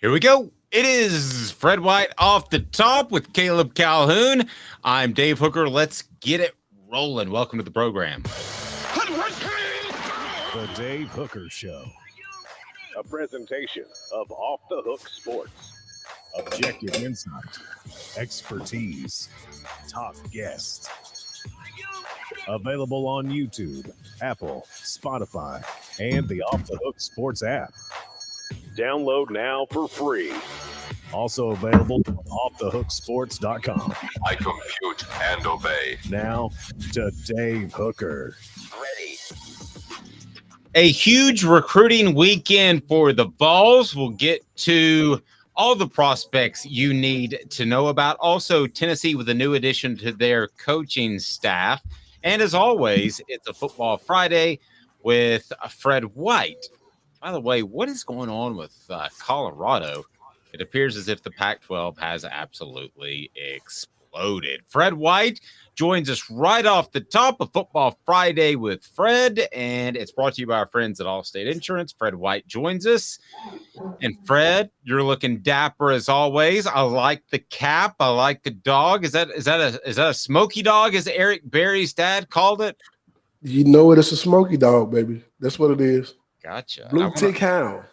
Here we go. It is Fred White off the top with Caleb Calhoun. I'm Dave Hooker. Let's get it rolling. Welcome to the program. The Dave Hooker Show. A presentation of Off the Hook Sports. Objective insight, expertise, top guests. Available on YouTube, Apple, Spotify, and the Off the Hook Sports app. Download now for free. Also available on offthehooksports.com. I compute and obey. Now to Dave Hooker. Ready. A huge recruiting weekend for the Vols. We'll get to all the prospects you need to know about. Also, Tennessee with a new addition to their coaching staff. And as always, it's a Football Friday with Fred White. By the way, what is going on with Colorado? It appears as if the Pac-12 has absolutely exploded. Fred White joins us right off the top of Football Friday with Fred, and it's brought to you by our friends at Allstate Insurance. Fred White joins us. And Fred, you're looking dapper as always. I like the cap. I like the dog. Is that a smoky dog, as Eric Berry's dad called it? You know it. It's a smoky dog, baby. That's what it is. Gotcha. Blue tick hound.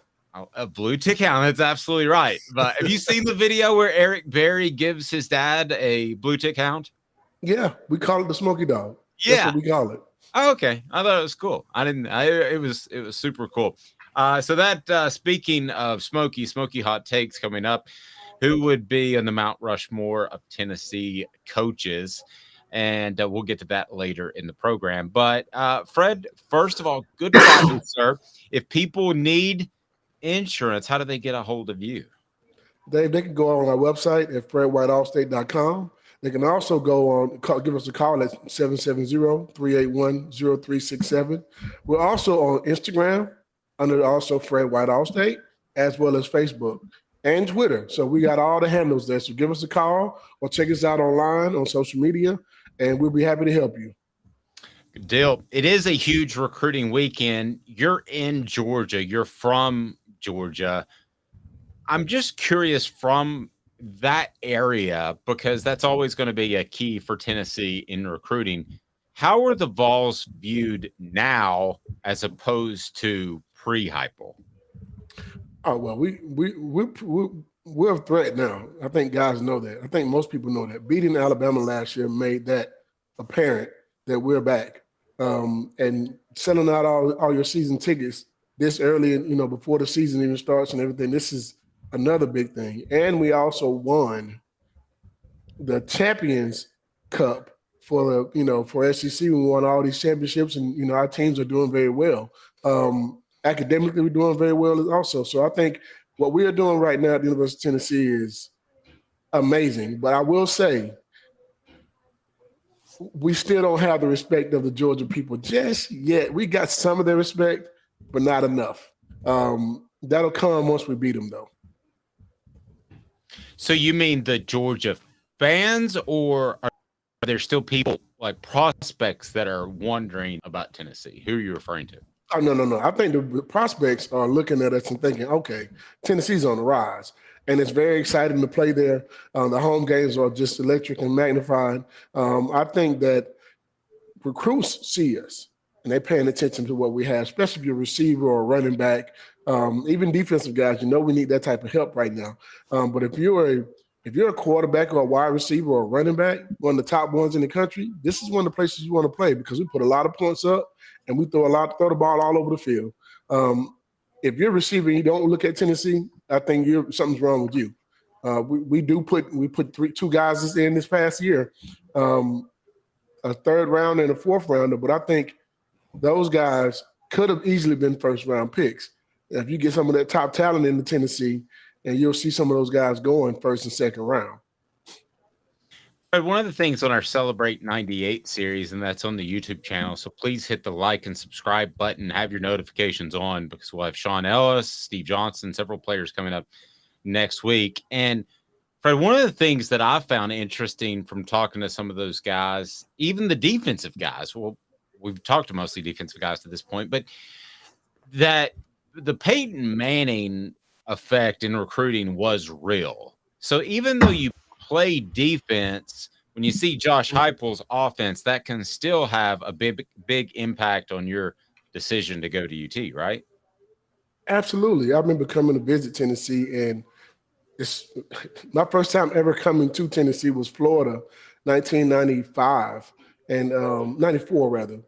A blue tick hound. That's absolutely right. But have you seen the video where Eric Berry gives his dad a blue tick hound? Yeah, we call it the smoky dog. Yeah, that's what we call it. Oh, okay. I thought it was cool. It was super cool. So that speaking of smoky hot takes coming up, who would be on the Mount Rushmore of Tennessee coaches? And we'll get to that later in the program. But Fred, first of all, good morning, sir. If people need insurance, how do they get a hold of you? Dave, they can go on our website at fredwhiteallstate.com. They can also give us a call at 770-381-0367. We're also on Instagram under also Fred White Allstate, as well as Facebook and Twitter. So we got all the handles there. So give us a call or check us out online on social media, and we'll be happy to help you. Good deal. It is a huge recruiting weekend. You're in Georgia. You're from Georgia. I'm just curious from that area, because that's always going to be a key for Tennessee in recruiting. How are the Vols viewed now as opposed to pre-Heupel? Oh, well, we're a threat now. I think guys know that. I think most people know that. Beating Alabama last year made that apparent that we're back. And selling out all your season tickets this early, before the season even starts and everything, this is another big thing. And we also won the Champions Cup for SEC. We won all these championships, and our teams are doing very well. Academically, we're doing very well also. So I think what we are doing right now at the University of Tennessee is amazing. But I will say, we still don't have the respect of the Georgia people just yet. We got some of their respect, but not enough. That'll come once we beat them, though. So you mean the Georgia fans, or are there still people like prospects that are wondering about Tennessee? Who are you referring to? Oh, no. I think the prospects are looking at us and thinking, okay, Tennessee's on the rise. And it's very exciting to play there. The home games are just electric and magnified. I think that recruits see us, and they're paying attention to what we have, especially if you're a receiver or a running back, even defensive guys. We need that type of help right now. But if you're a quarterback or a wide receiver or a running back, one of the top ones in the country, this is one of the places you want to play, because we put a lot of points up and we throw the ball all over the field. If you're a receiver and you don't look at Tennessee, I think something's wrong with you. We put two guys in this past year, a third rounder and a fourth rounder, but I think those guys could have easily been first round picks. If you get some of that top talent into Tennessee, and you'll see some of those guys going first and second round. One of the things on our Celebrate 98 series, and that's on the YouTube channel, so please hit the like and subscribe button, have your notifications on, because we'll have Sean Ellis, Steve Johnson, several players coming up next week. And Fred, one of the things that I found interesting from talking to some of those guys, even the defensive guys, well, we've talked to mostly defensive guys to this point, but that the Peyton Manning effect in recruiting was real. So even though you play defense, when you see Josh Heupel's offense, that can still have a big impact on your decision to go to UT, right? Absolutely. I remember coming to visit Tennessee, and it's my first time ever coming to Tennessee was Florida, 1995 and 94 rather.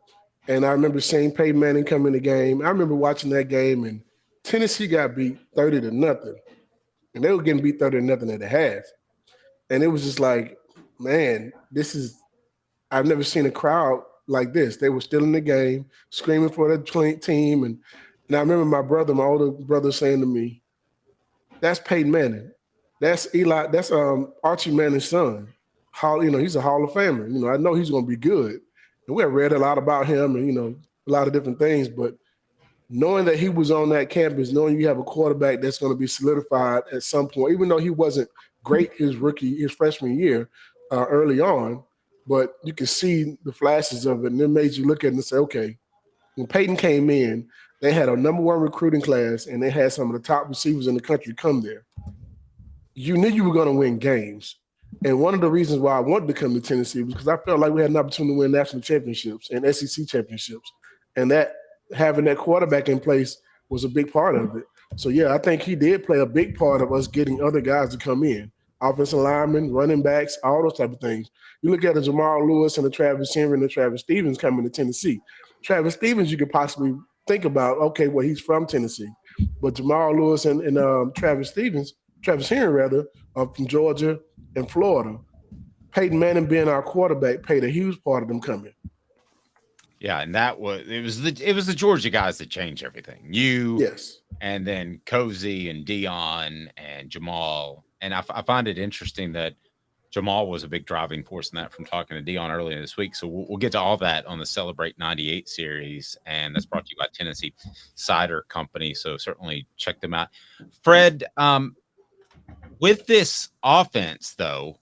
And I remember seeing Peyton Manning come in the game. I remember watching that game, and Tennessee got beat 30-0, and they were getting beat 30-0 at the half. And it was just like, man, I've never seen a crowd like this. They were still in the game, screaming for the team. And I remember my older brother saying to me, that's Peyton Manning. That's Archie Manning's son. He's a Hall of Famer. I know he's going to be good. And we have read a lot about him and, a lot of different things. But knowing that he was on that campus, knowing you have a quarterback that's going to be solidified at some point, even though he wasn't great his freshman year early on, but you can see the flashes of it, and it made you look at it and say, okay, when Peyton came in, they had a number one recruiting class, and they had some of the top receivers in the country come there. You knew you were going to win games. And one of the reasons why I wanted to come to Tennessee was because I felt like we had an opportunity to win national championships and SEC championships. And that having that quarterback in place was a big part of it. So, yeah, I think he did play a big part of us getting other guys to come in. Offensive linemen, running backs, all those type of things. You look at the Jamal Lewis and the Travis Henry and the Travis Stevens coming to Tennessee. Travis Stevens, you could possibly think about, okay, well, he's from Tennessee. But Jamal Lewis and Travis Henry, are from Georgia and Florida. Peyton Manning being our quarterback played a huge part of them coming. Yeah, and it was the Georgia guys that changed everything. Yes, and then Cozy and Dion and Jamal. And I find it interesting that Jamal was a big driving force in that from talking to Dion earlier this week. So we'll get to all that on the Celebrate 98 series. And that's brought to you by Tennessee Cider Company. So certainly check them out. Fred, with this offense, though,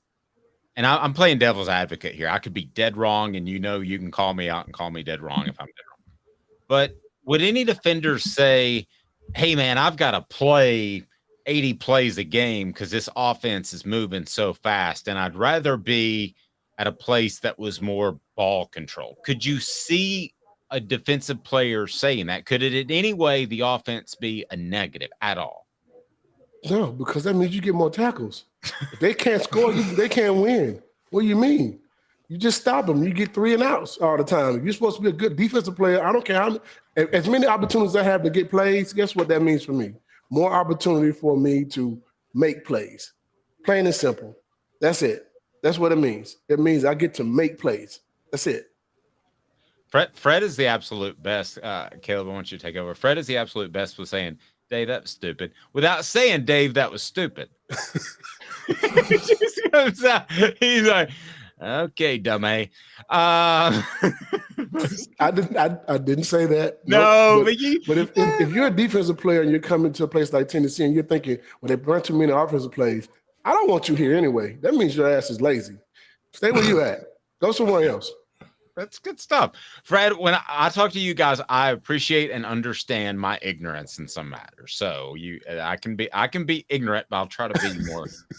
and I'm playing devil's advocate here. I could be dead wrong, and you can call me out and call me dead wrong if I'm dead wrong. But would any defenders say, hey, man, I've got to play 80 plays a game because this offense is moving so fast, and I'd rather be at a place that was more ball control? Could you see a defensive player saying that? Could it in any way the offense be a negative at all? No, because that means you get more tackles. If they can't score, they can't win. What do you mean? You just stop them. You get 3 and outs all the time. If you're supposed to be a good defensive player, I don't care as many opportunities I have to get plays, guess what that means for me? More opportunity for me to make plays. Plain and simple. That's it. That's what it means. It means I get to make plays. That's it. Fred is the absolute best. Caleb, I want you to take over. Fred is the absolute best with saying, Dave, that was stupid, without saying, Dave, that was stupid. He just comes out. He's like, okay, dummy. I didn't say that. No, nope. But if you're a defensive player and you're coming to a place like Tennessee and you're thinking, well, they run too many offensive plays, I don't want you here anyway. That means your ass is lazy. Stay where you at. Go somewhere else. That's good stuff. Fred, when I talk to you guys, I appreciate and understand my ignorance in some matters. So I can be ignorant, but I'll try to be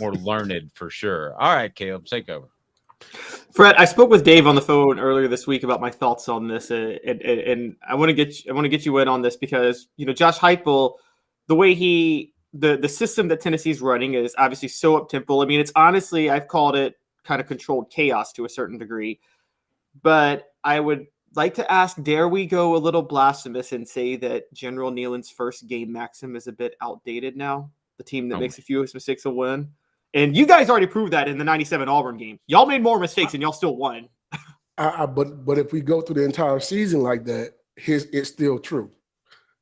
more learned for sure. All right, Caleb, take over. Fred, I spoke with Dave on the phone earlier this week about my thoughts on this, and I want to get you in on this because Josh Heupel, the way the system that Tennessee's running is obviously so up tempo. I mean, it's honestly, I've called it kind of controlled chaos to a certain degree. But I would like to ask, dare we go a little blasphemous and say that General Nealon's first game maxim is a bit outdated now? The team that makes a few mistakes will win. And you guys already proved that in the 97 Auburn game. Y'all made more mistakes and y'all still won. But if we go through the entire season like that, it's still true.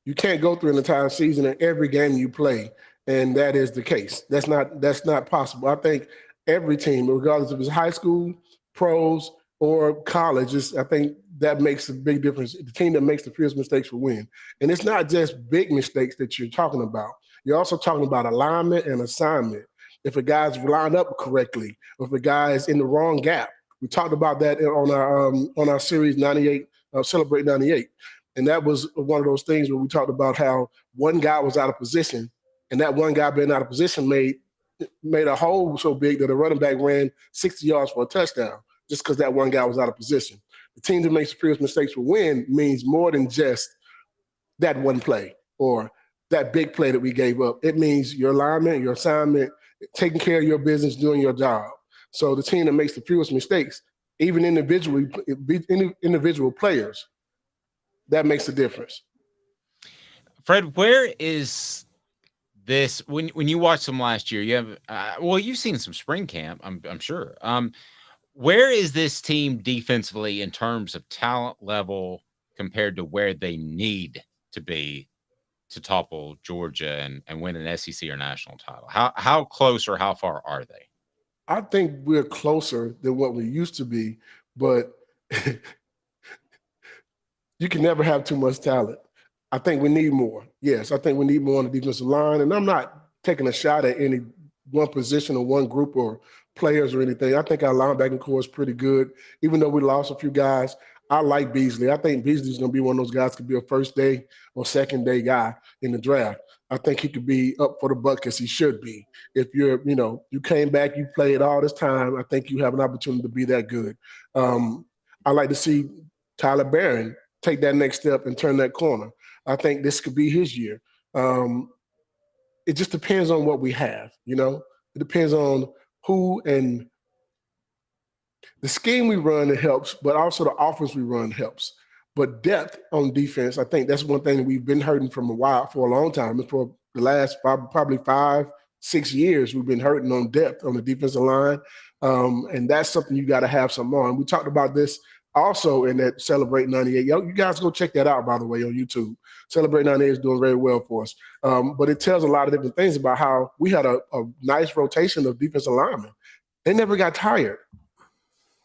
You can't go through an entire season in every game you play, and that is the case. That's not possible. I think every team, regardless if it's high school, pros, or college, I think that makes a big difference. The team that makes the fewest mistakes will win. And it's not just big mistakes that you're talking about. You're also talking about alignment and assignment. If a guy's lined up correctly, or if a guy is in the wrong gap. We talked about that on our series 98, Celebrate 98. And that was one of those things where we talked about how one guy was out of position and that one guy being out of position made a hole so big that a running back ran 60 yards for a touchdown just because that one guy was out of position. The team that makes the fewest mistakes will win means more than just that one play or that big play that we gave up. It means your alignment, your assignment, taking care of your business, doing your job. So the team that makes the fewest mistakes, even individual players, that makes a difference. Fred, where is this when you watched them last year? You have you've seen some spring camp, I'm sure. Where is this team defensively in terms of talent level compared to where they need to be to topple Georgia and win an SEC or national title? How close or how far are they? I think we're closer than what we used to be, but you can never have too much talent. I think we need more. Yes, I think we need more on the defensive line. And I'm not taking a shot at any one position or one group or players or anything. I think our linebacking core is pretty good. Even though we lost a few guys, I like Beasley. I think Beasley's going to be one of those guys could be a first day or second day guy in the draft. I think he could be up for the buck as he should be. If you're, you came back, you played all this time, I think you have an opportunity to be that good. I like to see Tyler Barron take that next step and turn that corner. I think this could be his year. It just depends on what we have, It depends on who and the scheme we run, it helps, but also the offense we run helps. But depth on defense, I think that's one thing that we've been hurting for a long time. And for the last probably 5-6 years, we've been hurting on depth on the defensive line. And that's something you got to have some on. We talked about this also in that Celebrate 98. You guys go check that out, by the way, on YouTube. Celebrate 98 is doing very well for us. But it tells a lot of different things about how we had a nice rotation of defensive linemen. They never got tired.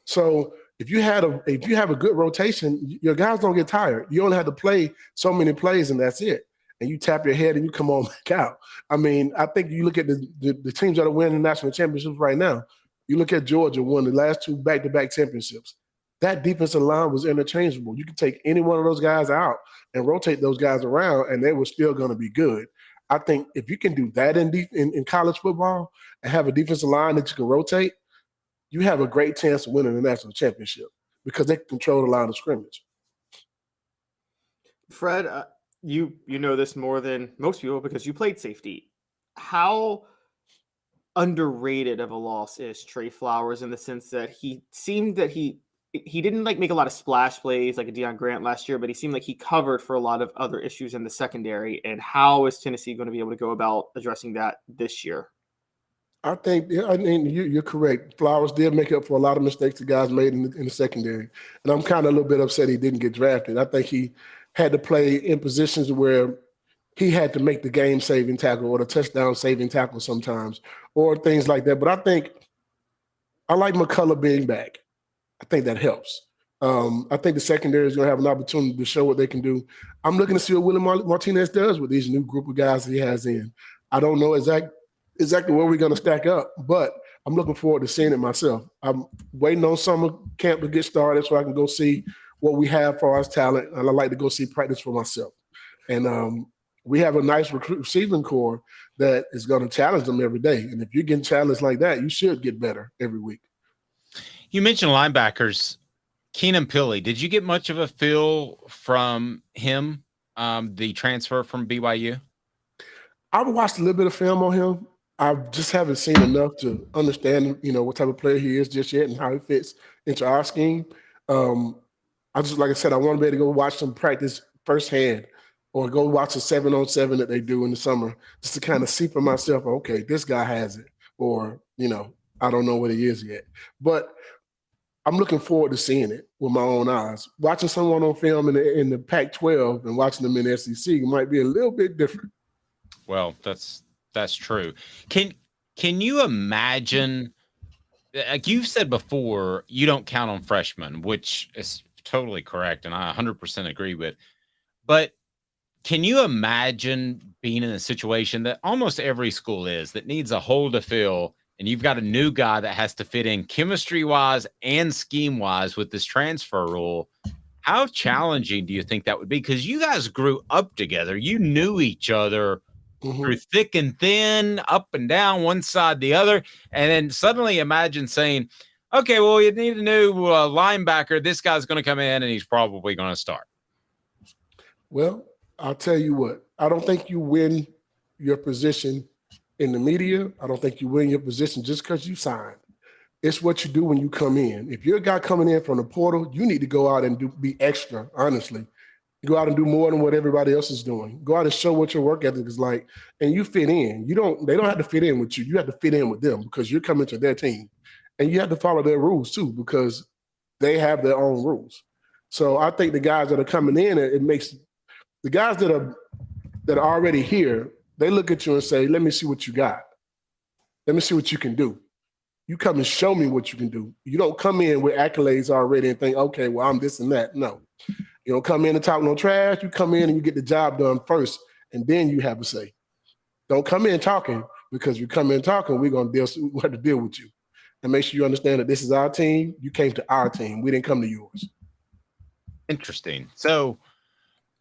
So if you have a good rotation, your guys don't get tired. You only have to play so many plays and that's it. And you tap your head and you come on back out. I mean, I think you look at the teams that are winning national championships right now. You look at Georgia won the last 2 back-to-back championships. That defensive line was interchangeable. You could take any one of those guys out and rotate those guys around, and they were still going to be good. I think if you can do that in college football and have a defensive line that you can rotate, you have a great chance of winning the national championship because they control the line of scrimmage. Fred, you know this more than most people because you played safety. How underrated of a loss is Trey Flowers in the sense that he seemed that he didn't make a lot of splash plays like a Deion Grant last year, but he seemed like he covered for a lot of other issues in the secondary. And how is Tennessee going to be able to go about addressing that this year? I think you're correct. Flowers did make up for a lot of mistakes the guys made in the secondary. And I'm kind of a little bit upset he didn't get drafted. I think he had to play in positions where he had to make the game-saving tackle or the touchdown-saving tackle sometimes or things like that. But I think I like McCullough being back. I think that helps. I think the secondary is going to have an opportunity to show what they can do. I'm looking to see what Willie Martinez does with these new group of guys that he has in. I don't know exactly where we're going to stack up, but I'm looking forward to seeing it myself. I'm waiting on summer camp to get started so I can go see what we have for our talent, and I like to go see practice for myself. And we have a nice receiving core that is going to challenge them every day. And if you're getting challenged like that, you should get better every week. You mentioned linebackers. Keenan Pili, did you get much of a feel from him, the transfer from BYU? I've watched a little bit of film on him. I just haven't seen enough to understand, what type of player he is just yet and how he fits into our scheme. Like I said, I want to be able to go watch some practice firsthand or go watch a 7-on-7 that they do in the summer just to kind of see for myself, okay, this guy has it. Or, I don't know what he is yet. But I'm looking forward to seeing it with my own eyes. Watching someone on film in the Pac-12 and watching them in the SEC might be a little bit different. Well, that's true. Can you imagine, like you've said before, you don't count on freshmen, which is totally correct, and I 100% agree with. But can you imagine being in a situation that almost every school is that needs a hole to fill, and you've got a new guy that has to fit in chemistry-wise and scheme-wise with this transfer rule? How challenging do you think that would be? Because you guys grew up together. You knew each other through thick and thin, up and down, one side, the other. And then suddenly imagine saying, okay, well, you need a new linebacker. This guy's going to come in and he's probably going to start. Well, I'll tell you what. I don't think you win your position in the media. I don't think you win your position just because you signed. It's what you do when you come in. If you're a guy coming in from the portal, you need to go out and be extra, honestly. Go out and do more than what everybody else is doing. Go out and show what your work ethic is like, and you fit in. They don't have to fit in with you. You have to fit in with them because you're coming to their team. And you have to follow their rules too, because they have their own rules. So I think the guys that are coming in, it makes the guys that are already here, they look at you and say, let me see what you got. Let me see what you can do. You come and show me what you can do. You don't come in with accolades already and think, okay, well, I'm this and that. No. You don't come in and talk no trash. You come in and you get the job done first, and then you have a say. Don't come in talking, because you come in talking, we have to deal with you. And make sure you understand that this is our team. You came to our team. We didn't come to yours. Interesting. So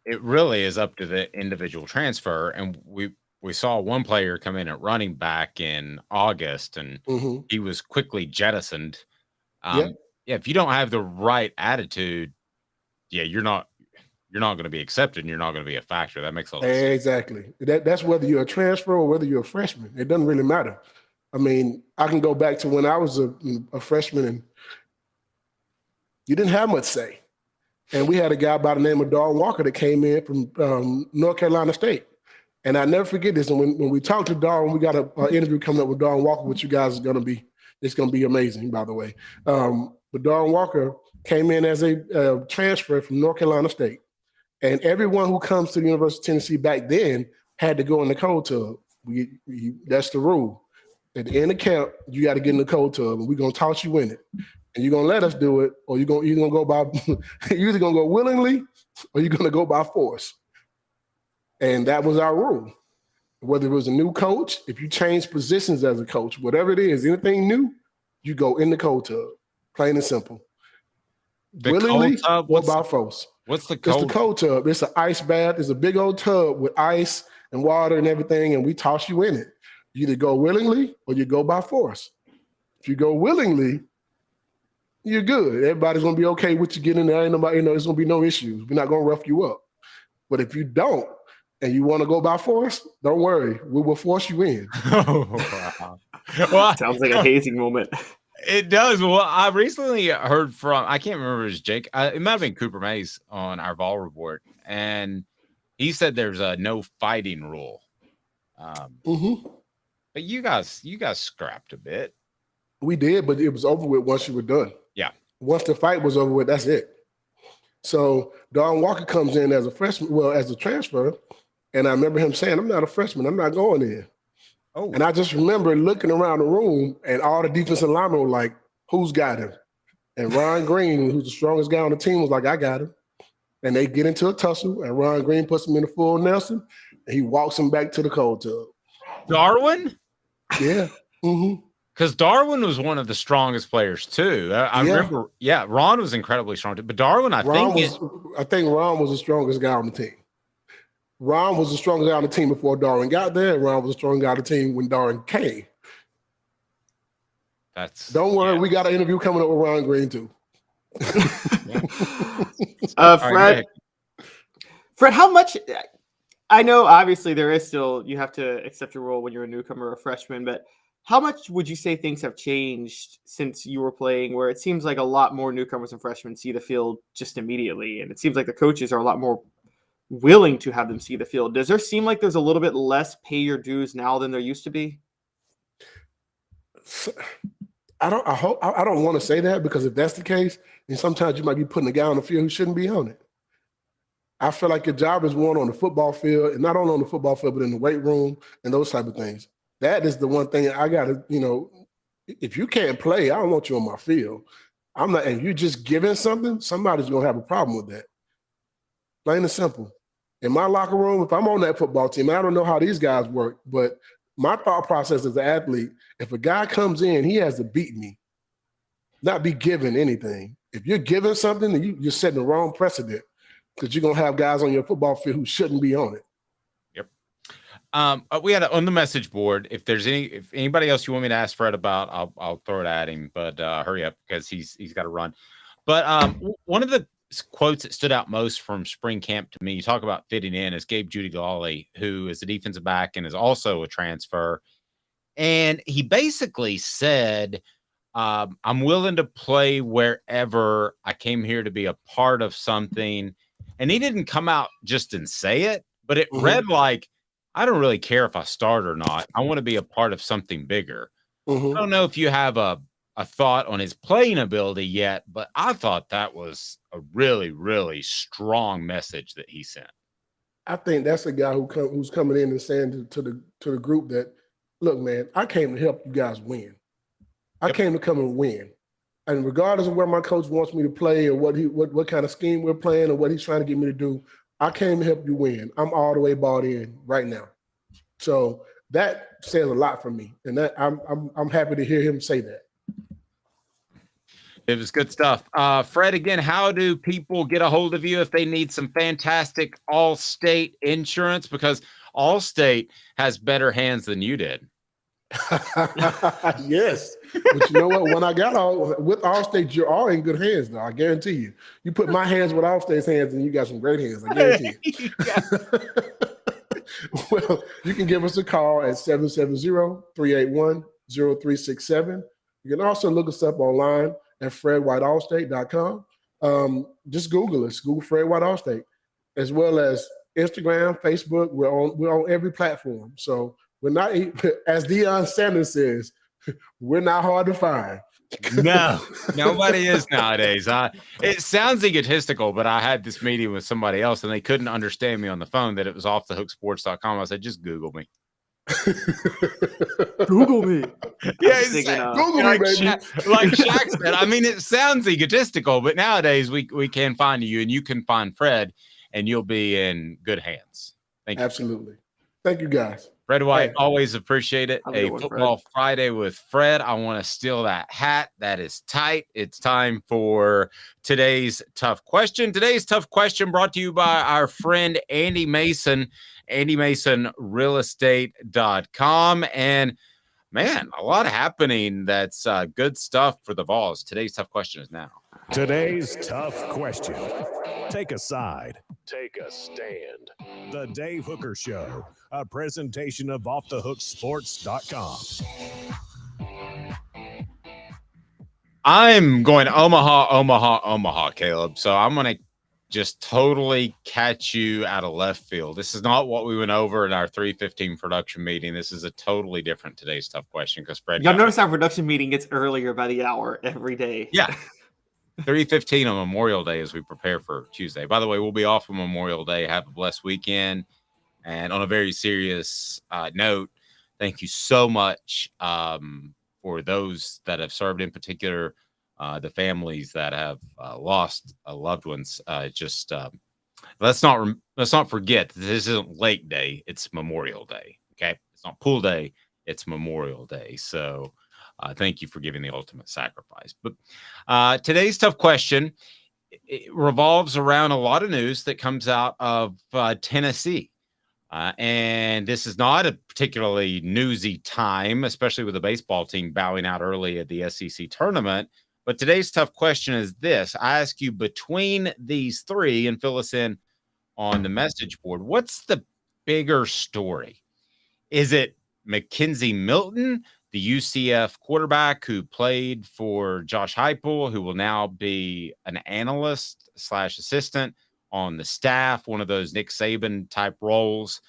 it really is up to the individual transfer. And we saw one player come in at running back in August, and he was quickly jettisoned. Yeah, if you don't have the right attitude, you're not going to be accepted, and you're not going to be a factor. That makes a lot of sense. Exactly. That's whether you're a transfer or whether you're a freshman. It doesn't really matter. I mean, I can go back to when I was a freshman, and you didn't have much say. And we had a guy by the name of Darwin Walker that came in from North Carolina State. And I never forget this. And when we talked to Darwin, we got an interview coming up with Darwin Walker, which you guys are going to be. It's going to be amazing, by the way. But Darwin Walker came in as a transfer from North Carolina State. And everyone who comes to the University of Tennessee back then had to go in the cold tub. That's the rule. At the end of camp, you got to get in the cold tub, and we're going to toss you in it. And you're going to let us do it, or you're going to go by – you're either going to go willingly or you're going to go by force. And that was our rule. Whether it was a new coach, if you change positions as a coach, whatever it is, anything new, you go in the cold tub, plain and simple. Willingly or by force. What's the cold? It's the cold tub. It's an ice bath. It's a big old tub with ice and water and everything, and we toss you in it. You either go willingly or you go by force. If you go willingly, you're good. Everybody's going to be okay with you getting there. Ain't nobody, there's going to be no issues. We're not going to rough you up. But if you don't and you want to go by force, don't worry. We will force you in. Oh, wow. Well, sounds like a hazing moment. It does. Well, I recently heard from, I can't remember if it was Jake. It might have been Cooper Mays on our Vol report. And he said there's a no fighting rule. But you guys scrapped a bit. We did, but it was over with once you were done. Yeah. Once the fight was over with, that's it. So Darwin Walker comes in as a freshman, as a transfer, and I remember him saying, I'm not a freshman. I'm not going in. Oh. And I just remember looking around the room, and all the defensive linemen were like, who's got him? And Ron Green, who's the strongest guy on the team, was like, I got him. And they get into a tussle, and Ron Green puts him in the full Nelson, and he walks him back to the cold tub. Darwin? Yeah. Because Darwin was one of the strongest players too. I remember, Ron was incredibly strong too. But Darwin, I think Ron was the strongest guy on the team. Ron was the strongest guy on the team before Darwin got there, and Ron was the strongest guy on the team when Darwin came. Don't worry, we got an interview coming up with Ron Green too. Fred, how much? I know obviously there is still, you have to accept your role when you're a newcomer or a freshman, but how much would you say things have changed since you were playing, where it seems like a lot more newcomers and freshmen see the field just immediately, and it seems like the coaches are a lot more willing to have them see the field? Does there seem like there's a little bit less pay your dues now than there used to be? I don't want to say that, because if that's the case, then sometimes you might be putting a guy on the field who shouldn't be on it. I feel like your job is one on the football field, and not only on the football field, but in the weight room and those type of things. That is the one thing I got to, if you can't play, I don't want you on my field. I'm not, and you're just giving something, somebody's going to have a problem with that. Plain and simple. In my locker room, if I'm on that football team, I don't know how these guys work, but my thought process as an athlete, if a guy comes in, he has to beat me, not be given anything. If you're giving something, then you're setting the wrong precedent, because you're going to have guys on your football field who shouldn't be on it. Yep. We had on the message board. If anybody else you want me to ask Fred about, I'll throw it at him. But hurry up because he's got to run. But one of the quotes that stood out most from spring camp to me, you talk about fitting in, is Gabe Judy-Lawley, who is a defensive back and is also a transfer. And he basically said, I'm willing to play wherever. I came here to be a part of something. And he didn't come out just and say it, but it read like, I don't really care if I start or not. I want to be a part of something bigger. I don't know if you have a thought on his playing ability yet, but I thought that was a really, really strong message that he sent. I think that's a guy who's coming in and saying to the group that, look, man, I came to help you guys win. I came to come and win. And regardless of where my coach wants me to play or what kind of scheme we're playing or what he's trying to get me to do, I came to help you win. I'm all the way bought in right now. So that says a lot for me. And that I'm happy to hear him say that. It was good stuff. Fred, again, how do people get a hold of you if they need some fantastic Allstate insurance? Because Allstate has better hands than you did. Yes, but you know what? When I got with Allstate, you're all in good hands, though. I guarantee you. You put my hands with Allstate's hands, and you got some great hands. I guarantee you. Well, you can give us a call at 770-381-0367. You can also look us up online at fredwhiteallstate.com. Just Google us. Google Fred White Allstate, as well as Instagram, Facebook. We're on every platform. So. We're not, as Deion Sanders says, we're not hard to find. No, nobody is nowadays. It sounds egotistical, but I had this meeting with somebody else and they couldn't understand me on the phone that it was offthehooksports.com. I said, just Google me. Google me. Yeah, Google me, baby. Like Shaq said, I mean, it sounds egotistical, but nowadays we can find you and you can find Fred and you'll be in good hands. Thank you. Absolutely. Thank you, guys. Fred White, always appreciate it. A Football Friday with Fred. I want to steal that hat. That is tight. It's time for today's tough question. Today's tough question brought to you by our friend Andy Mason, AndyMasonRealEstate.com. And man, a lot happening. That's good stuff for the Vols. Today's tough question is now. Today's tough question. Take a side. Take a stand. The Dave Hooker Show, a presentation of offthehooksports.com. I'm going Omaha, Caleb. So I'm going to just totally catch you out of left field. This is not what we went over in our 3:15 production meeting. This is a totally different today's tough question because Fred. Y'all notice our production meeting gets earlier by the hour every day. Yeah. 3:15 on Memorial Day as we prepare for Tuesday. By the way, we'll be off on Memorial Day. Have a blessed weekend. And on a very serious note, thank you so much for those that have served, in particular, the families that have lost loved ones. Let's not forget that this isn't Lake Day; it's Memorial Day. Okay, it's not Pool Day; it's Memorial Day. So. Thank you for giving the ultimate sacrifice. But today's tough question it revolves around a lot of news that comes out of Tennessee. And this is not a particularly newsy time, especially with the baseball team bowing out early at the SEC tournament. But today's tough question is this. I ask you between these three and fill us in on the message board. What's the bigger story? Is it McKenzie Milton, the UCF quarterback who played for Josh Heupel, who will now be an analyst / assistant on the staff, one of those Nick Saban type roles?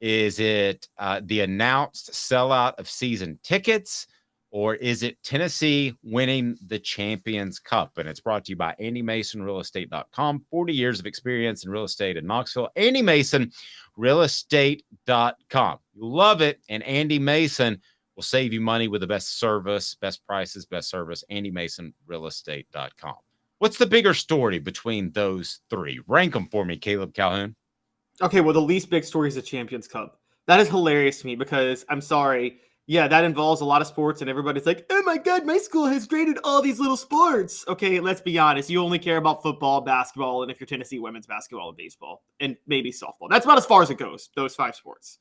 Is it the announced sellout of season tickets, or is it Tennessee winning the Champions Cup? And it's brought to you by AndyMasonRealEstate.com. 40 years of experience in real estate in Knoxville. AndyMasonRealEstate.com. You love it, and Andy Mason will save you money with the best service, best prices, best service. AndyMasonRealEstate.com. What's the bigger story between those three? Rank them for me, Caleb Calhoun. Okay, well, the least big story is the Champions Cup. That is hilarious to me because I'm sorry. Yeah, that involves a lot of sports, and everybody's like, oh my God, my school has graded all these little sports. Okay, let's be honest. You only care about football, basketball, and if you're Tennessee, women's basketball and baseball, and maybe softball. That's about as far as it goes, those 5 sports.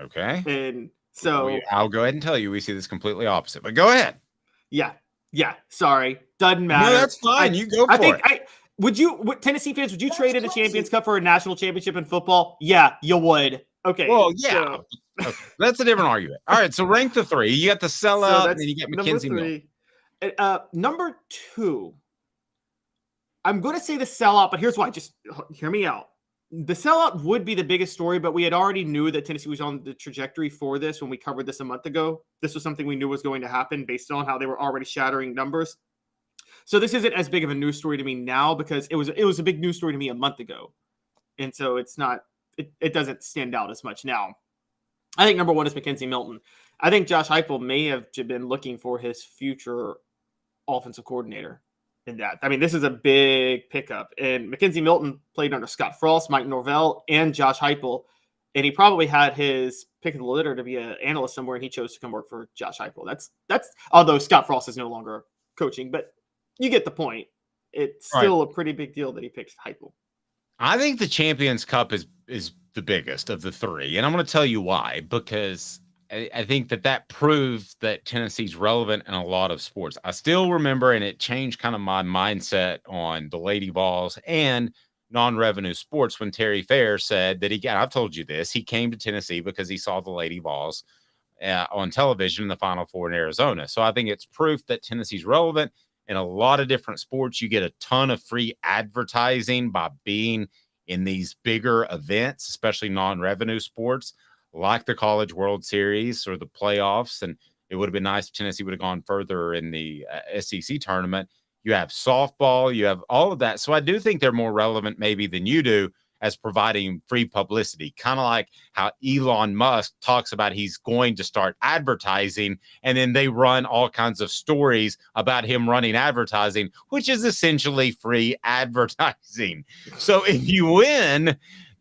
Okay. And so I'll go ahead and tell you we see this completely opposite, but go ahead. Yeah. Sorry. Doesn't matter. No, that's fine. You go for it. Tennessee fans, would you trade in a Champions Cup for a national championship in football? Yeah, you would. Okay. Well, yeah. Okay. That's a different argument. All right. So rank the three. You got the sellout, and then you got McKenzie Milton. Number 2. I'm going to say the sellout, but here's why. Just hear me out. The sellout would be the biggest story, but we had already knew that Tennessee was on the trajectory for this when we covered this a month ago. This was something we knew was going to happen based on how they were already shattering numbers. So this isn't as big of a news story to me now because it was a big news story to me a month ago. And so it's not, it doesn't stand out as much now. I think number 1 is McKenzie Milton. I think Josh Heupel may have been looking for his future offensive coordinator in that. I mean, this is a big pickup. And McKenzie Milton played under Scott Frost, Mike Norvell, and Josh Heupel. And he probably had his pick of the litter to be an analyst somewhere, and he chose to come work for Josh Heupel. That's although Scott Frost is no longer coaching, but you get the point. It's still a pretty big deal that he picked Heupel. I think the Champions Cup is the biggest of the three, and I'm going to tell you why. Because I think that proves that Tennessee's relevant in a lot of sports. I still remember, and it changed kind of my mindset on the Lady Vols and non-revenue sports when Terry Fair said that I've told you this, he came to Tennessee because he saw the Lady Vols on television in the Final Four in Arizona. So I think it's proof that Tennessee's relevant in a lot of different sports. You get a ton of free advertising by being in these bigger events, especially non-revenue sports, like the College World Series or the playoffs. And it would have been nice if Tennessee would have gone further in the SEC tournament. You have softball, you have all of that. So I do think they're more relevant maybe than you do as providing free publicity, kind of like how Elon Musk talks about he's going to start advertising, and then they run all kinds of stories about him running advertising, which is essentially free advertising. So if you win,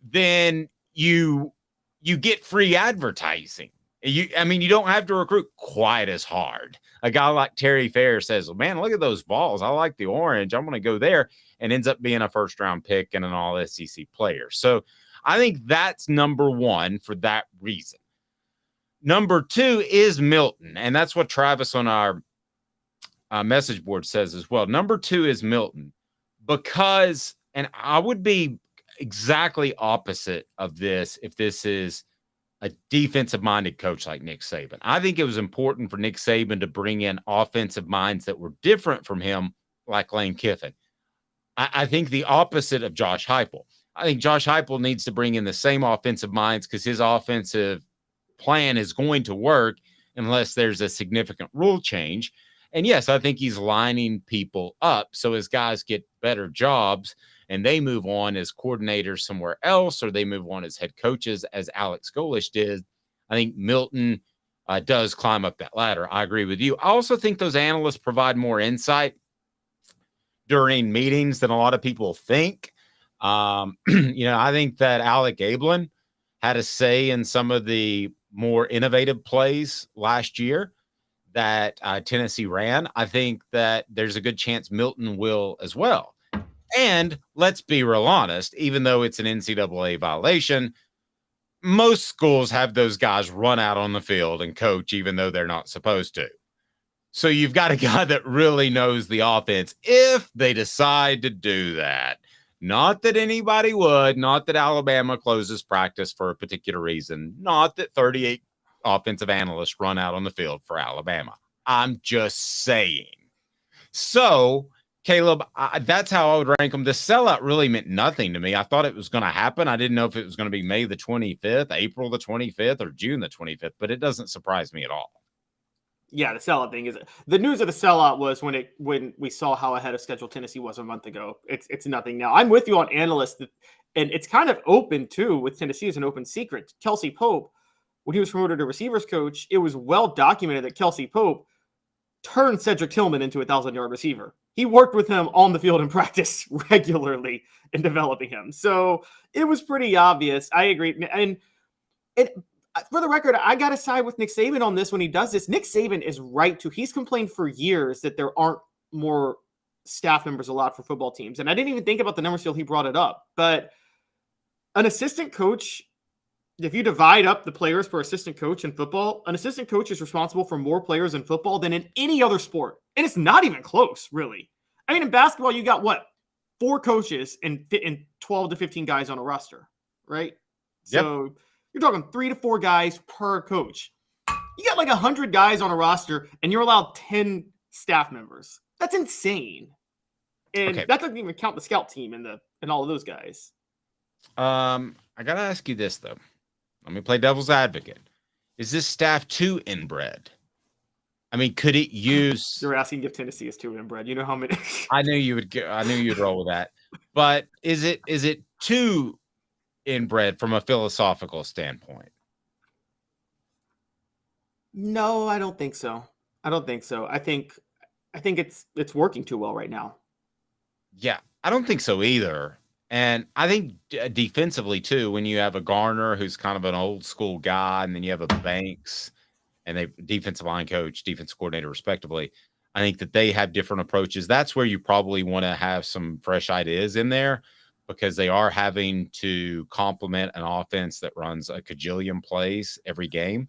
then you get free advertising. You don't have to recruit quite as hard. A guy like Terry Fair says, well, man, look at those Vols. I like the orange. I'm going to go there, and ends up being a first-round pick and an all-SEC player. So I think that's number 1 for that reason. Number 2 is Milton, and that's what Travis on our message board says as well. Number 2 is Milton because, and I would be exactly opposite of this if this is a defensive-minded coach like Nick Saban. I think it was important for Nick Saban to bring in offensive minds that were different from him, like Lane Kiffin. I think the opposite of Josh Heupel. I think Josh Heupel needs to bring in the same offensive minds because his offensive plan is going to work unless there's a significant rule change. And yes, I think he's lining people up so his guys get better jobs and they move on as coordinators somewhere else, or they move on as head coaches, as Alex Golish did. I think Milton does climb up that ladder. I agree with you. I also think those analysts provide more insight during meetings than a lot of people think. I think that Alec Ablin had a say in some of the more innovative plays last year that Tennessee ran. I think that there's a good chance Milton will as well. And let's be real honest, even though it's an NCAA violation, most schools have those guys run out on the field and coach, even though they're not supposed to. So you've got a guy that really knows the offense if they decide to do that. Not that anybody would, not that Alabama closes practice for a particular reason, not that 38 offensive analysts run out on the field for Alabama. I'm just saying. So, Caleb, that's how I would rank them. The sellout really meant nothing to me. I thought it was going to happen. I didn't know if it was going to be May the 25th, April the 25th, or June the 25th, but it doesn't surprise me at all. Yeah, the sellout thing is the news of the sellout was when we saw how ahead of schedule Tennessee was a month ago. It's nothing now. I'm with you on analysts, and it's kind of open too with Tennessee as an open secret. Kelsey Pope, when he was promoted to receivers coach, it was well documented that Kelsey Pope turned Cedric Tillman into a 1,000-yard receiver. He worked with him on the field in practice regularly in developing him. So it was pretty obvious. I agree. And for the record, I got to side with Nick Saban on this when he does this. Nick Saban is right too. He's complained for years that there aren't more staff members allowed for football teams. And I didn't even think about the numbers till he brought it up. But an assistant coach if you divide up the players per assistant coach in football, an assistant coach is responsible for more players in football than in any other sport. And it's not even close, really. I mean, in basketball, you got what? 4 coaches and 12 to 15 guys on a roster, right? Yep. So you're talking 3 to 4 guys per coach. You got like 100 guys on a roster and you're allowed 10 staff members. That's insane. And that doesn't even count the scout team and all of those guys. I got to ask you this, though. Let me play devil's advocate. Is this staff too inbred? I mean, could it use? You're asking if Tennessee is too inbred. You know how many? I knew you'd roll with that. But is it too inbred from a philosophical standpoint? No, I don't think so. I think it's working too well right now. Yeah, I don't think so either. And I think defensively too, when you have a Garner who's kind of an old school guy, and then you have a Banks and they defensive line coach, defense coordinator, respectively. I think that they have different approaches. That's where you probably want to have some fresh ideas in there, because they are having to complement an offense that runs a cajillion plays every game.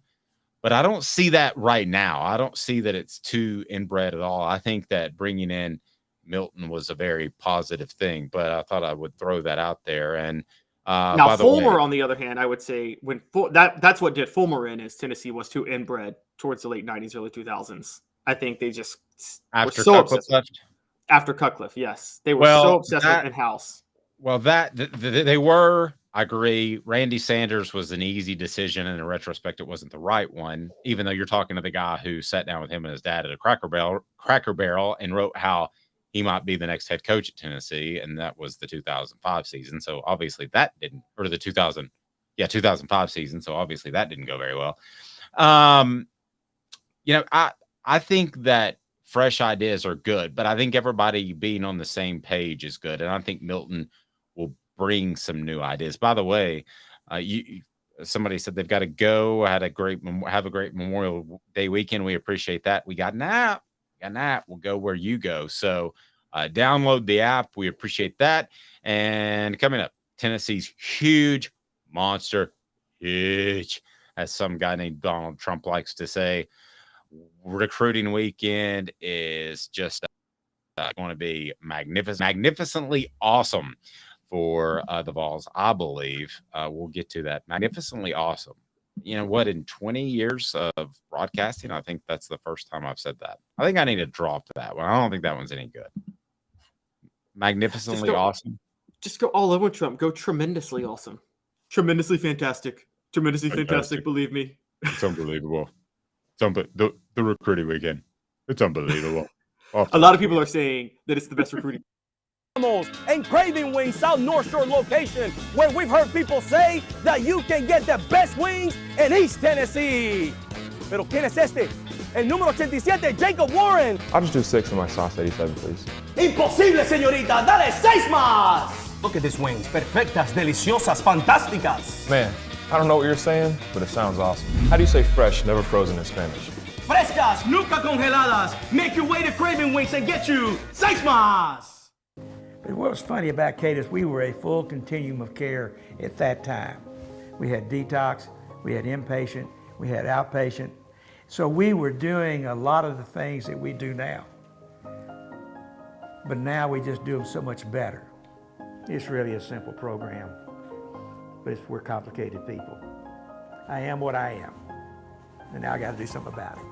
But I don't see that right now. I don't see that it's too inbred at all. I think that bringing in Milton was a very positive thing, but I thought I would throw that out there. And now Fulmer, on the other hand, I would say when that's what did Fulmer in, is Tennessee was too inbred towards the late 90s, early 2000s. I think they just after were so Cutcliffe obsessed. left? After Cutcliffe, yes. They were so obsessed with in-house. Well, they were. I agree. Randy Sanders was an easy decision, and in retrospect, it wasn't the right one, even though you're talking to the guy who sat down with him and his dad at a Cracker Barrel and wrote how he might be the next head coach at Tennessee, and that was the 2005 season. So obviously that didn't, or the 2005 season. So obviously that didn't go very well. I think that fresh ideas are good, but I think everybody being on the same page is good, and I think Milton will bring some new ideas. By the way, somebody said they've got to go. Have a great Memorial Day weekend. We appreciate that. We got an app. We'll go where you go. So download the app. We appreciate that. And coming up, Tennessee's huge, as some guy named Donald Trump likes to say. Recruiting weekend is just going to be magnificently awesome for the Vols, I believe. We'll get to that. Magnificently awesome. You know what? In 20 years of broadcasting, I think that's the first time I've said that. I think I need to drop that one. I don't think that one's any good. Magnificently awesome. Just go all over Trump. Go tremendously awesome. Tremendously fantastic. Tremendously fantastic, believe me. It's unbelievable. The recruiting weekend. It's unbelievable. A lot of people are saying that it's the best recruiting. And Craving Wings South North Shore location, where we've heard people say that you can get the best wings in East Tennessee. Pero ¿quién es este? El número 87, Jacob Warren. I'll just do 6 of my sauce 87, please. Imposible, señorita. Dale 6 más. Look at these wings. Perfectas, deliciosas, fantásticas. Man, I don't know what you're saying, but it sounds awesome. How do you say fresh, never frozen in Spanish? Frescas, nunca congeladas. Make your way to Craving Wings and get you 6 más. But what was funny about Cadis, we were a full continuum of care at that time. We had detox, we had inpatient, we had outpatient. So we were doing a lot of the things that we do now. But now we just do them so much better. It's really a simple program, but we're complicated people. I am what I am, and now I got to do something about it.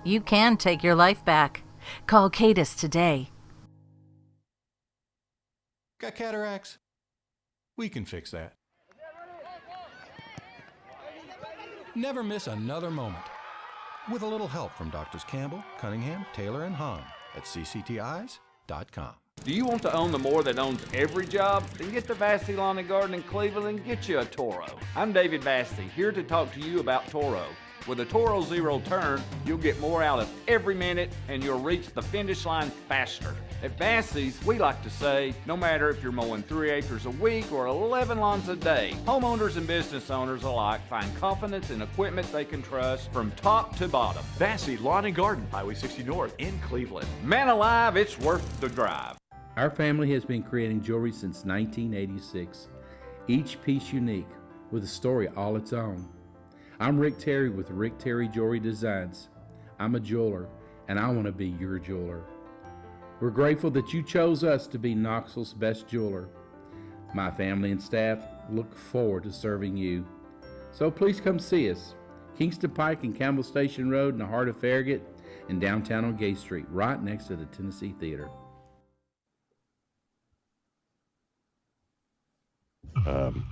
You can take your life back. Call Cadis today. Got cataracts? We can fix that. Never miss another moment. With a little help from Doctors Campbell, Cunningham, Taylor, and Hahn at cctis.com. Do you want to own the more that owns every job? Then get to Vassey Lawn and Garden in Cleveland and get you a Toro. I'm David Vassey, here to talk to you about Toro. With a Toro Zero Turn, you'll get more out of every minute and you'll reach the finish line faster. At Vassey's, we like to say, no matter if you're mowing 3 acres a week or 11 lawns a day, homeowners and business owners alike find confidence in equipment they can trust from top to bottom. Vassey Lawn and Garden, Highway 60 North in Cleveland. Man alive, it's worth the drive. Our family has been creating jewelry since 1986. Each piece unique, with a story all its own. I'm Rick Terry with Rick Terry Jewelry Designs. I'm a jeweler, and I want to be your jeweler. We're grateful that you chose us to be Knoxville's best jeweler. My family and staff look forward to serving you. So please come see us. Kingston Pike and Campbell Station Road in the heart of Farragut and downtown on Gay Street, right next to the Tennessee Theater.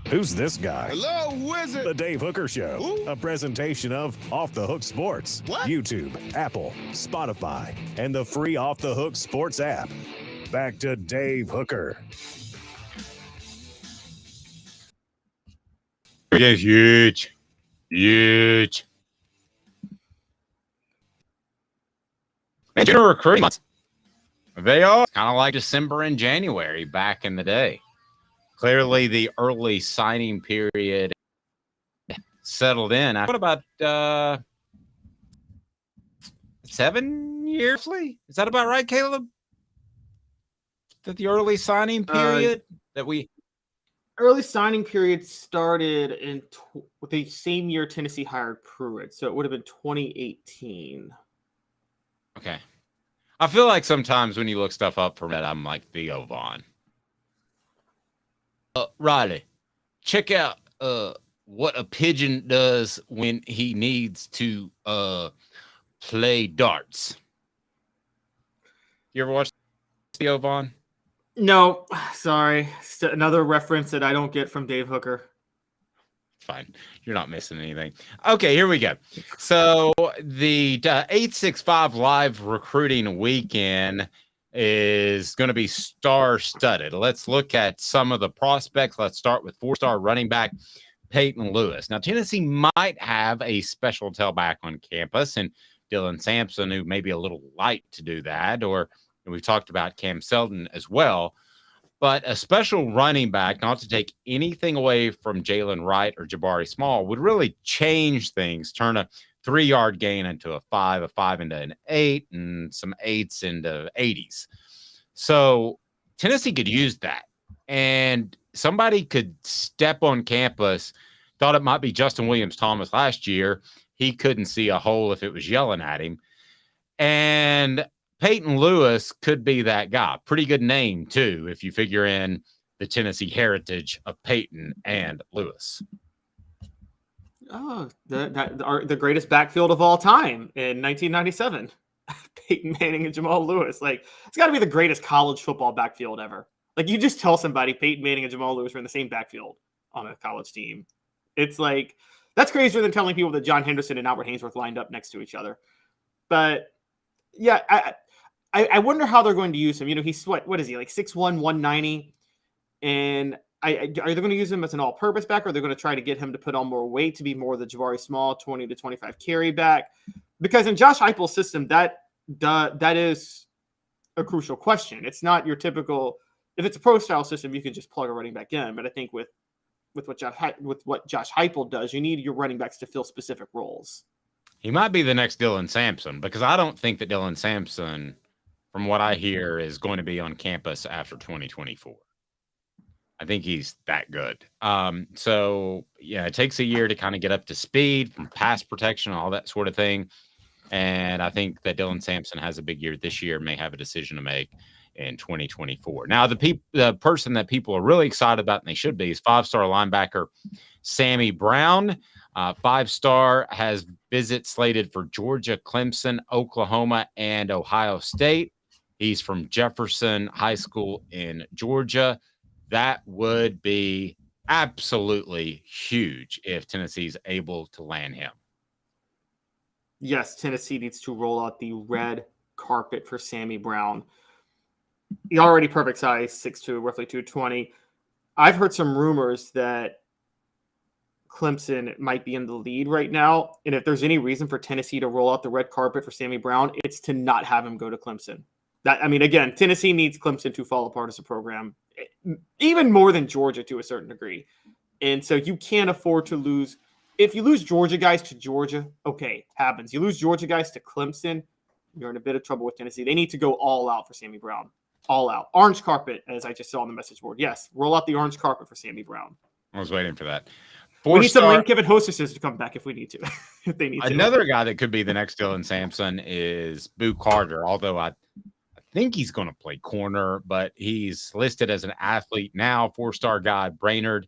Who's this guy? Hello, who is it? The Dave Hooker Show, a presentation of Off the Hook Sports. What? YouTube, Apple, Spotify, and the free Off the Hook Sports app. Back to Dave Hooker. It is huge. Huge. And general recruiting months. They are kind of like December and January back in the day. Clearly, the early signing period settled in. What about 7 years? Is that about right, Caleb? That the early signing period early signing period started in the same year Tennessee hired Pruitt, so it would have been 2018. Okay. I feel like sometimes when you look stuff up for that, I'm like Theo Vaughn. Riley, check out what a pigeon does when he needs to play darts. You ever watch Theo Vaughn? No, sorry. Another reference that I don't get from Dave Hooker. Fine. You're not missing anything. Okay, here we go. So the 865 Live Recruiting Weekend is going to be star-studded. Let's look at some of the prospects. Let's start with 4-star running back Peyton Lewis. Now, Tennessee might have a special tailback on campus, and Dylan Sampson, who may be a little light to do that, or we've talked about Cam Selden as well. But a special running back, not to take anything away from Jalen Wright or Jabari Small, would really change things, turn a 3-yard gain into a 5 into an 8, and some 8s into 80s. So Tennessee could use that. And somebody could step on campus, thought it might be Justin Williams-Thomas last year. He couldn't see a hole if it was yelling at him. And Peyton Lewis could be that guy. Pretty good name, too, if you figure in the Tennessee heritage of Peyton and Lewis. Oh, the greatest backfield of all time in 1997. Peyton Manning and Jamal Lewis. Like, it's got to be the greatest college football backfield ever. Like, you just tell somebody Peyton Manning and Jamal Lewis are in the same backfield on a college team. It's like, that's crazier than telling people that John Henderson and Albert Haynesworth lined up next to each other. But, yeah, I wonder how they're going to use him. You know, he's what is he, like 6'1", 190? And are they going to use him as an all-purpose back, or are they going to try to get him to put on more weight to be more the Jabari Small 20 to 25 carry back? Because in Josh Heupel's system, that is a crucial question. It's not your typical. If it's a pro-style system, you can just plug a running back in. But I think with what Josh Heupel does, you need your running backs to fill specific roles. He might be the next Dylan Sampson, because I don't think that Dylan Sampson, from what I hear, is going to be on campus after 2024. I think he's that good. So, yeah, it takes a year to kind of get up to speed from pass protection and all that sort of thing. And I think that Dylan Sampson has a big year this year, may have a decision to make in 2024. Now, the person that people are really excited about, and they should be, is 5-star linebacker Sammy Brown. 5-star has visits slated for Georgia, Clemson, Oklahoma, and Ohio State. He's from Jefferson High School in Georgia. That would be absolutely huge if Tennessee's able to land him. Yes, Tennessee needs to roll out the red carpet for Sammy Brown. He already perfect size, 6'2", roughly 220. I've heard some rumors that Clemson might be in the lead right now. And if there's any reason for Tennessee to roll out the red carpet for Sammy Brown, it's to not have him go to Clemson. Again, Tennessee needs Clemson to fall apart as a program, even more than Georgia to a certain degree. And so you can't afford to lose. If you lose Georgia guys to Georgia, okay, happens. You lose Georgia guys to Clemson, you're in a bit of trouble with Tennessee. They need to go all out for Sammy Brown. All out. Orange carpet, as I just saw on the message board. Yes, roll out the orange carpet for Sammy Brown. I was waiting for that. We need some Lane Kiffin hostesses to come back if we need to. If they need to. Another guy that could be the next Dylan Sampson is Boo Carter, although I think he's going to play corner, but he's listed as an athlete now, 4-star guy, Brainerd.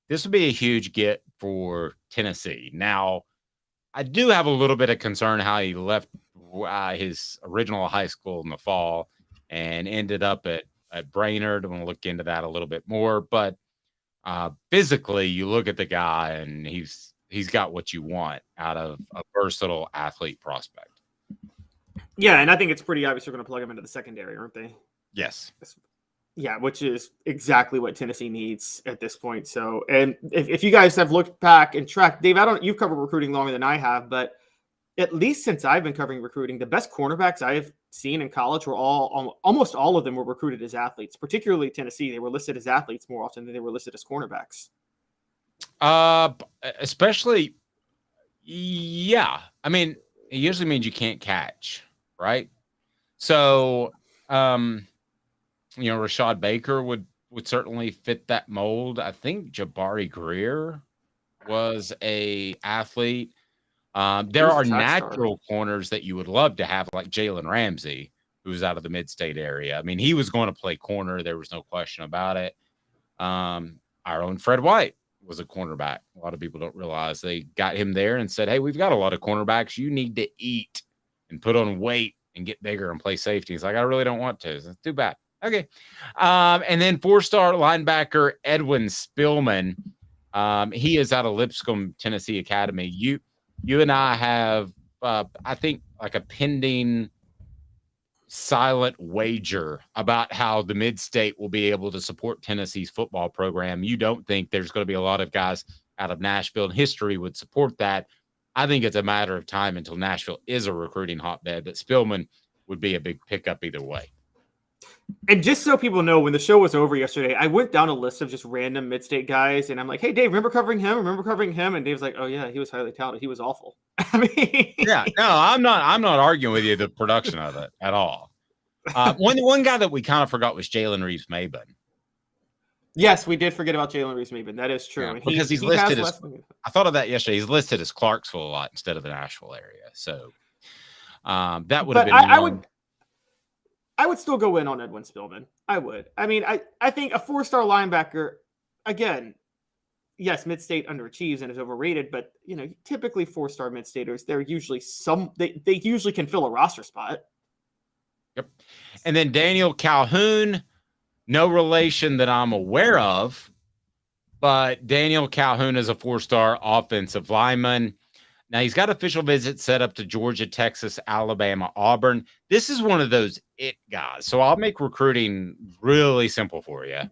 This would be a huge get for Tennessee. Now, I do have a little bit of concern how he left his original high school in the fall and ended up at Brainerd. I'm going to look into that a little bit more, but physically, you look at the guy and he's got what you want out of a versatile athlete prospect. Yeah, and I think it's pretty obvious they're going to plug him into the secondary, aren't they? Yes. Yeah, which is exactly what Tennessee needs at this point. So, and if you guys have looked back and tracked, Dave, you've covered recruiting longer than I have, but at least since I've been covering recruiting, the best cornerbacks I've seen in college were almost all of them were recruited as athletes, particularly Tennessee. They were listed as athletes more often than they were listed as cornerbacks. Especially, yeah. I mean, it usually means you can't catch, right? So, Rashad Baker would certainly fit that mold. I think Jabari Greer was a athlete. There are natural corners that you would love to have, like Jalen Ramsey, who's out of the mid-state area. I mean, he was going to play corner. There was no question about it. Our own Fred White was a cornerback. A lot of people don't realize they got him there and said, hey, we've got a lot of cornerbacks. You need to eat and put on weight and get bigger and play safety. He's like, I really don't want to. It's too bad. Okay. And then 4-star linebacker Edwin Spillman. He is out of Lipscomb, Tennessee Academy. You and I have, I think, like a pending silent wager about how the mid-state will be able to support Tennessee's football program. You don't think there's going to be a lot of guys out of Nashville, and history would support that. I think it's a matter of time until Nashville is a recruiting hotbed, but Spillman would be a big pickup either way. And just so people know, when the show was over yesterday, I went down a list of just random mid-state guys, and I'm like, hey, Dave, remember covering him? And Dave's like, oh, yeah, he was highly talented. He was awful. I mean, yeah, no, I'm not arguing with you the production of it at all. One guy that we kind of forgot was Jalen Reeves-Maben. Yes, we did forget about Jalen Reeves-Maben. That is true. Yeah, and because he's listed as, I thought of that yesterday. He's listed as Clarksville a lot instead of the Nashville area. So that would have been I would still go in on Edwin Spillman. I would. I mean, I think a 4-star linebacker, again, yes, mid-state underachieves and is overrated, but typically 4-star mid-staters, they're usually they usually can fill a roster spot. Yep. And then Daniel Calhoun, no relation that I'm aware of, but Daniel Calhoun is a 4-star offensive lineman. Now, he's got official visits set up to Georgia, Texas, Alabama, Auburn. This is one of those it guys. So I'll make recruiting really simple for you.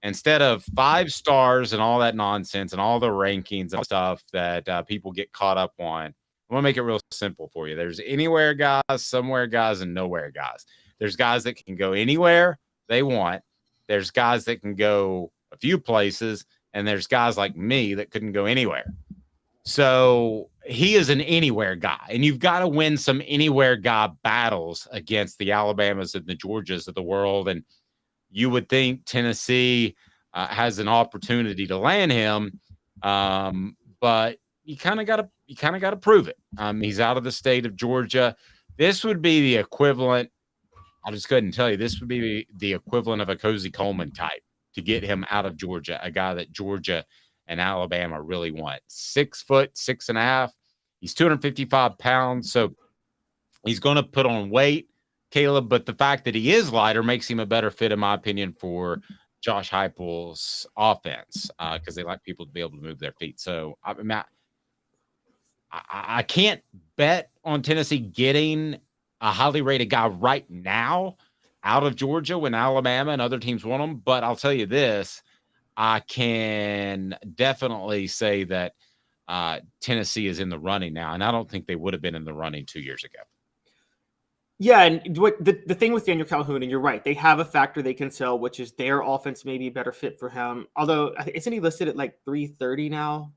Instead of 5 stars and all that nonsense and all the rankings and stuff that people get caught up on, I'm going to make it real simple for you. There's anywhere guys, somewhere guys, and nowhere guys. There's guys that can go anywhere they want. There's guys that can go a few places, and there's guys like me that couldn't go anywhere. So he is an anywhere guy, and you've got to win some anywhere guy battles against the Alabamas and the Georgias of the world. And you would think Tennessee has an opportunity to land him, but you kind of got to prove it. He's out of the state of Georgia. This would be the equivalent. I'll just go ahead and tell you, this would be the equivalent of a Cozy Coleman type to get him out of Georgia, a guy that Georgia and Alabama really want. 6 foot, 6.5. He's 255 pounds. So he's going to put on weight, Caleb, but the fact that he is lighter makes him a better fit, in my opinion, for Josh Heupel's offense, because they like people to be able to move their feet. So I can't bet on Tennessee getting a highly rated guy right now out of Georgia when Alabama and other teams want him. But I'll tell you this, I can definitely say that Tennessee is in the running now, and I don't think they would have been in the running 2 years ago. Yeah, and what the thing with Daniel Calhoun, and you're right, they have a factor they can sell, which is their offense may be a better fit for him. Although, isn't he listed at like 330 now?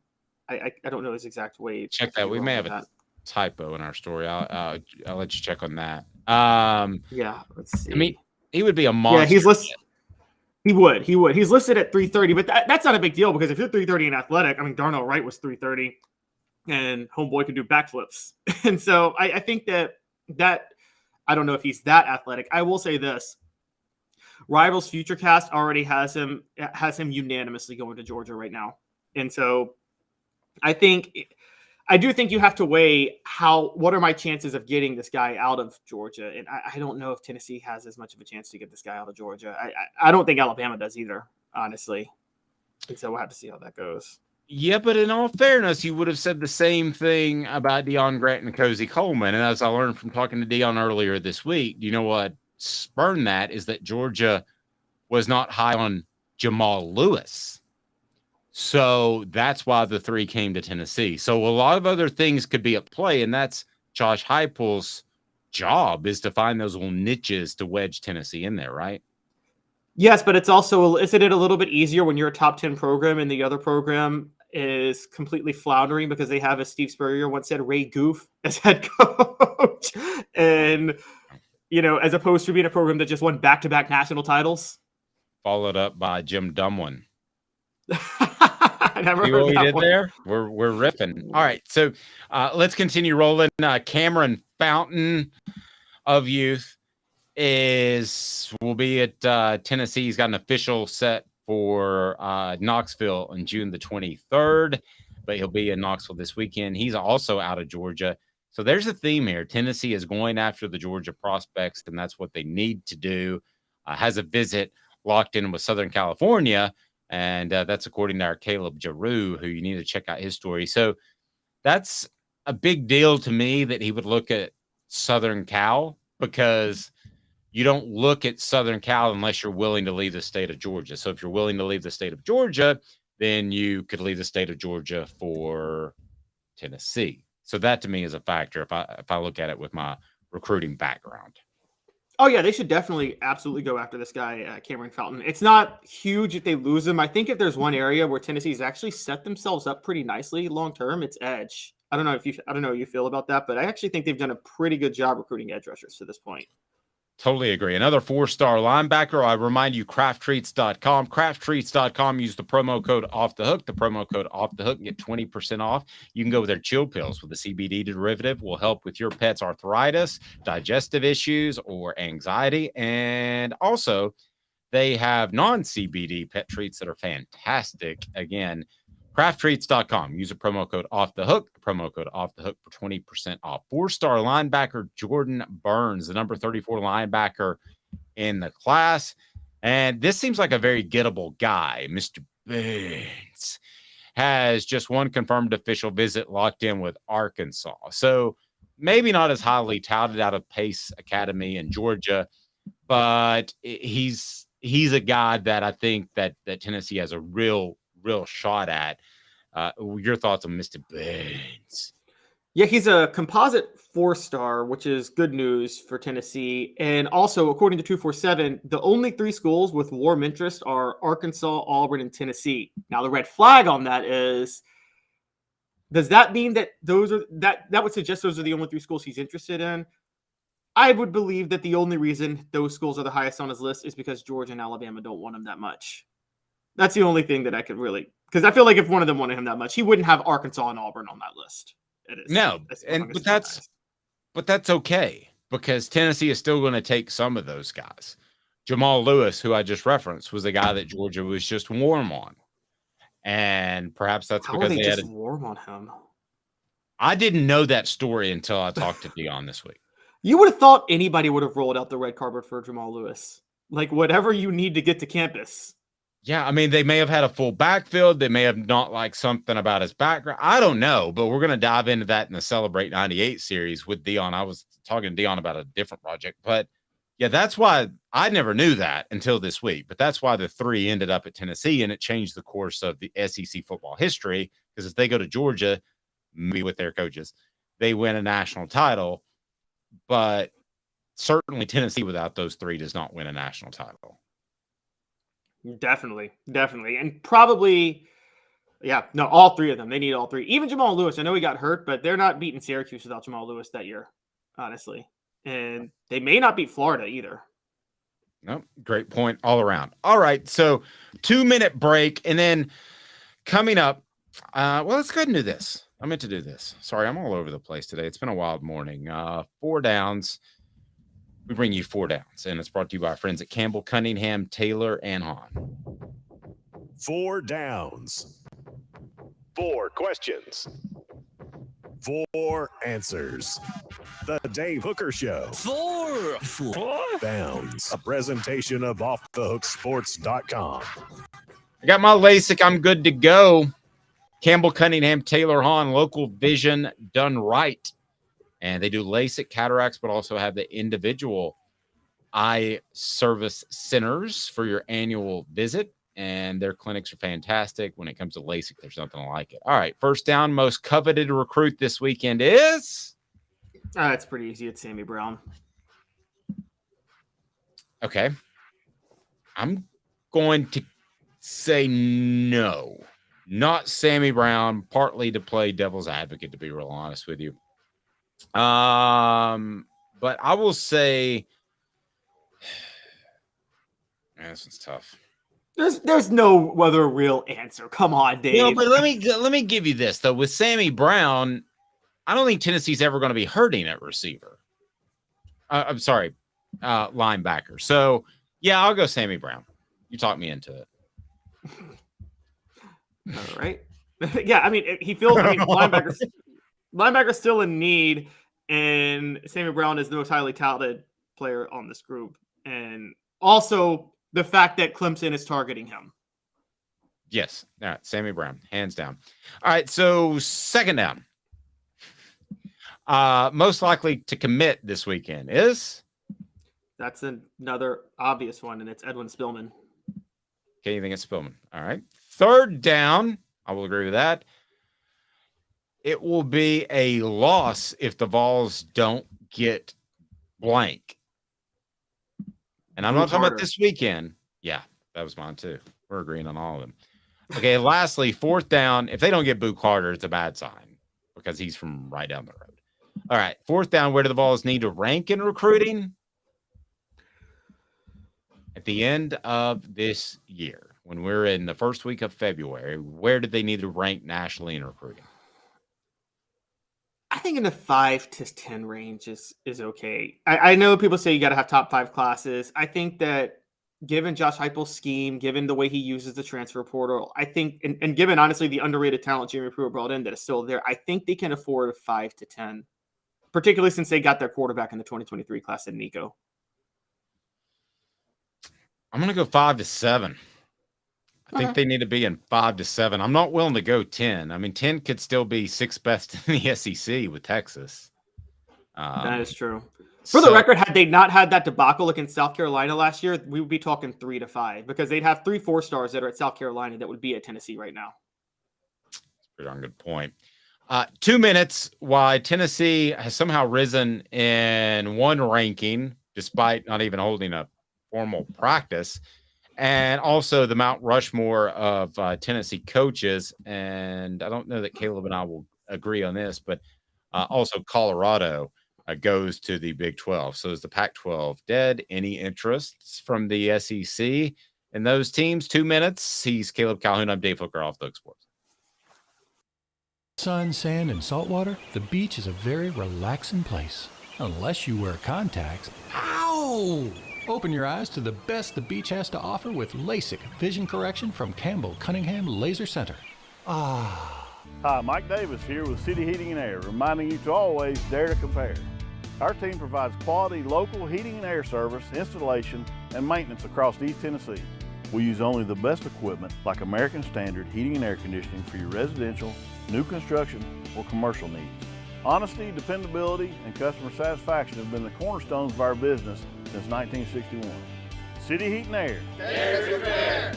I don't know his exact weight. Check that. We may have a typo in our story. I'll let you check on that. Yeah, let's see. I mean, he would be a monster. Yeah, he's listed. He would. He's listed at 330, but that's not a big deal because if you're 330 in athletic, I mean, Darnell Wright was 330 and homeboy could do backflips. And so I think that I don't know if he's that athletic. I will say this. Rivals Futurecast already has him unanimously going to Georgia right now. And so I do think you have to weigh what are my chances of getting this guy out of Georgia? And I don't know if Tennessee has as much of a chance to get this guy out of Georgia. I don't think Alabama does either, honestly. And so we'll have to see how that goes. Yeah, but in all fairness, you would have said the same thing about Deion Grant and Cozy Coleman. And as I learned from talking to Deion earlier this week, you know what spurned that is that Georgia was not high on Jamal Lewis. So that's why the 3 came to Tennessee. So a lot of other things could be at play, and that's Josh Heupel's job is to find those little niches to wedge Tennessee in there, right? Yes, but isn't it a little bit easier when you're a top 10 program and the other program is completely floundering because they have, as Steve Spurrier once said, Ray Goof as head coach, and as opposed to being a program that just won back-to-back national titles, followed up by Jim Dumlin. I never See heard what we that did one. there? We're riffing. All right, so let's continue rolling. Cameron Fountain of Youth will be at Tennessee. He's got an official set for Knoxville on June the 23rd, but he'll be in Knoxville this weekend. He's also out of Georgia. So there's a theme here. Tennessee is going after the Georgia prospects, and that's what they need to do. Has a visit locked in with Southern California, and that's according to our Caleb Giroux, who you need to check out his story. So that's a big deal to me that he would look at Southern Cal, because you don't look at Southern Cal unless you're willing to leave the state of Georgia. So if you're willing to leave the state of Georgia, then you could leave the state of Georgia for Tennessee. So that to me is a factor if I look at it with my recruiting background. Oh, yeah, they should definitely absolutely go after this guy, Cameron Fountain. It's not huge if they lose him. I think if there's one area where Tennessee's actually set themselves up pretty nicely long-term, it's edge. I don't know how you feel about that, but I actually think they've done a pretty good job recruiting edge rushers to this point. Totally agree. Another 4-star linebacker. I remind you, crafttreats.com. Crafttreats.com. Use the promo code Off the Hook. The promo code Off the Hook and get 20% off. You can go with their chill pills with the CBD derivative. Will help with your pet's arthritis, digestive issues, or anxiety. And also, they have non-CBD pet treats that are fantastic. Again, crafttreats.com. Use the promo code Off the Hook. The promo code Off the Hook for 20% off. 4-star linebacker Jordan Burns, the number 34 linebacker in the class. And this seems like a very gettable guy. Mr. Burns has just one confirmed official visit locked in with Arkansas. So maybe not as highly touted out of Pace Academy in Georgia, but he's a guy that I think that Tennessee has a real shot at. Your thoughts on Mr. Burns? Yeah, he's a composite 4-star, which is good news for Tennessee. And also, according to 247, the only 3 schools with warm interest are Arkansas, Auburn, and Tennessee. Now, the red flag on that is, does that mean that that would suggest those are the only 3 schools he's interested in? I would believe that the only reason those schools are the highest on his list is because Georgia and Alabama don't want him that much. That's the only thing that I could really, because I feel like if one of them wanted him that much, he wouldn't have Arkansas and Auburn on that list. But that's okay, because Tennessee is still going to take some of those guys. Jamal Lewis, who I just referenced, was the guy that Georgia was just warm on, and perhaps that's because they had warm on him. I didn't know that story until I talked to Deion this week. You would have thought anybody would have rolled out the red carpet for Jamal Lewis, like whatever you need to get to campus. Yeah, I mean, they may have had a full backfield. They may have not liked something about his background. I don't know, but we're going to dive into that in the Celebrate 98 series with Deion. I was talking to Deion about a different project, but yeah, that's why I never knew that until this week. But that's why the 3 ended up at Tennessee, and it changed the course of the SEC football history, because if they go to Georgia, maybe with their coaches, they win a national title. But certainly Tennessee without those 3 does not win a national title. Definitely. And probably, all 3 of them. They need all 3. Even Jamal Lewis. I know he got hurt, but they're not beating Syracuse without Jamal Lewis that year, honestly. And they may not beat Florida either. Nope. Great point all around. All right. So 2-minute break. And then coming up, let's go ahead and do this. I meant to do this. Sorry, I'm all over the place today. It's been a wild morning. 4 downs. We bring you 4 downs. And it's brought to you by our friends at Campbell, Cunningham, Taylor, and Hahn. 4 downs. 4 questions. 4 answers. The Dave Hooker Show. 4 downs. A presentation of OffTheHookSports.com. I got my LASIK. I'm good to go. Campbell, Cunningham, Taylor, Hahn, local vision done right. And they do LASIK, cataracts, but also have the individual eye service centers for your annual visit. And their clinics are fantastic. When it comes to LASIK, there's nothing like it. All right, first down, most coveted recruit this weekend is? It's pretty easy. It's Sammy Brown. Okay. I'm going to say no. Not Sammy Brown, partly to play devil's advocate, to be real honest with you. But I will say, man, this one's tough. There's no other real answer. Come on, Dave. No, but let me give you this though. With Sammy Brown, I don't think Tennessee's ever going to be hurting at receiver. I'm sorry, linebacker. So yeah, I'll go Sammy Brown. You talked me into it. All right. Yeah, I mean, linebacker's still in need, and Sammy Brown is the most highly touted player on this group, and also the fact that Clemson is targeting him. Yes. All right. Sammy Brown, hands down. All right. So second down. Most likely to commit this weekend is? That's another obvious one, and it's Edwin Spillman. Okay, you think it's Spillman. All right. Third down. I will agree with that. It will be a loss if the Vols don't get blank. And I'm not talking about this weekend. Yeah, that was mine too. We're agreeing on all of them. Okay, lastly, fourth down. If they don't get Boo Carter, it's a bad sign because he's from right down the road. All right, fourth down. Where do the Vols need to rank in recruiting? At the end of this year, when we're in the first week of February, where do they need to rank nationally in recruiting? I think in the 5 to 10 range is okay. I know people say you got to have top 5 classes. I think that given Josh Heupel's scheme, given the way he uses the transfer portal, I think, and given honestly the underrated talent Jeremy Pruitt brought in that is still there, I think they can afford a 5 to 10, particularly since they got their quarterback in the 2023 class in Nico. I'm going to go 5 to 7. I think they need to be in 5 to 7. I'm not willing to go 10. I mean, 10 could still be 6th best in the SEC with Texas. That is true. For the record, had they not had that debacle against South Carolina last year, we would be talking 3 to 5 because they'd have 3 4-stars that are at South Carolina that would be at Tennessee right now. Pretty darn good point. 2 minutes why Tennessee has somehow risen in one ranking despite not even holding a formal practice. And also the Mount Rushmore of Tennessee coaches. And I don't know that Caleb and I will agree on this, but also Colorado goes to the Big 12. So is the Pac-12 dead? Any interests from the SEC in those teams? 2 minutes. He's Caleb Calhoun. I'm Dave Hooker, Off the Hook Sports. Sun, sand, and salt water, the beach is a very relaxing place. Unless you wear contacts. Ow! Open your eyes to the best the beach has to offer with LASIK vision correction from Campbell Cunningham Laser Center. Hi, Mike Davis here with City Heating and Air, reminding you to always dare to compare. Our team provides quality local heating and air service, installation, and maintenance across East Tennessee. We use only the best equipment like American Standard heating and air conditioning for your residential, new construction, or commercial needs. Honesty, dependability, and customer satisfaction have been the cornerstones of our business since 1961. City Heat and Air. Dare to compare.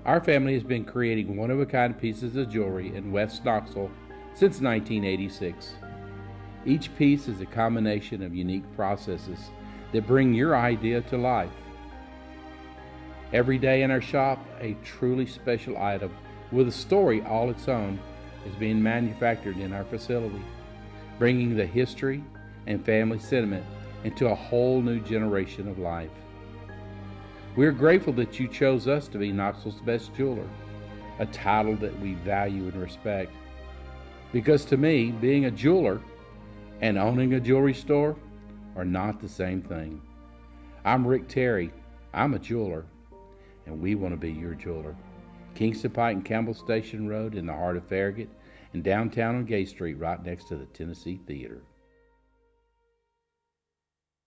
Our family has been creating one-of-a-kind pieces of jewelry in West Knoxville since 1986. Each piece is a combination of unique processes that bring your idea to life. Every day in our shop, a truly special item with a story all its own is being manufactured in our facility, bringing the history and family sentiment into a whole new generation of life. We're grateful that you chose us to be Knoxville's best jeweler, a title that we value and respect. Because to me, being a jeweler and owning a jewelry store are not the same thing. I'm Rick Terry. I'm a jeweler, and we want to be your jeweler. Kingston Pike and Campbell Station Road in the heart of Farragut, and downtown on Gay Street right next to the Tennessee Theater.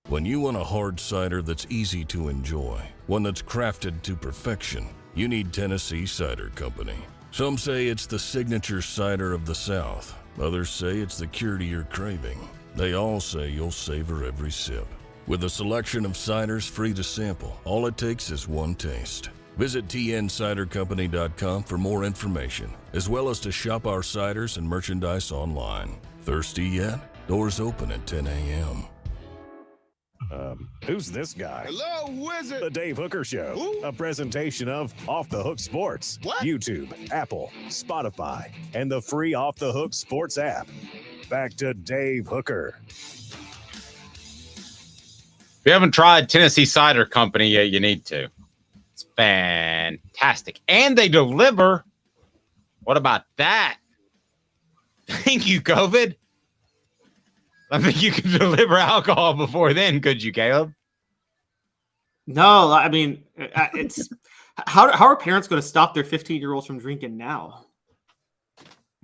When you want a hard cider that's easy to enjoy, one that's crafted to perfection, you need Tennessee Cider Company. Some say it's the signature cider of the South. Others say it's the cure to your craving. They all say you'll savor every sip. With a selection of ciders free to sample, all it takes is one taste. Visit tncidercompany.com for more information, as well as to shop our ciders and merchandise online. Thirsty yet? Doors open at 10 a.m. Who's this guy? Hello, wizard. The Dave Hooker Show, Who? a presentation of Off the Hook Sports. What? YouTube, Apple, Spotify, and the free Off the Hook Sports app. Back to Dave Hooker. If you haven't tried Tennessee Cider Company yet, you need to. It's fantastic. And they deliver. What about that? Thank you, COVID. I think you could deliver alcohol before then, could you, Caleb? No, I mean, it's how are parents going to stop their 15-year-olds from drinking now?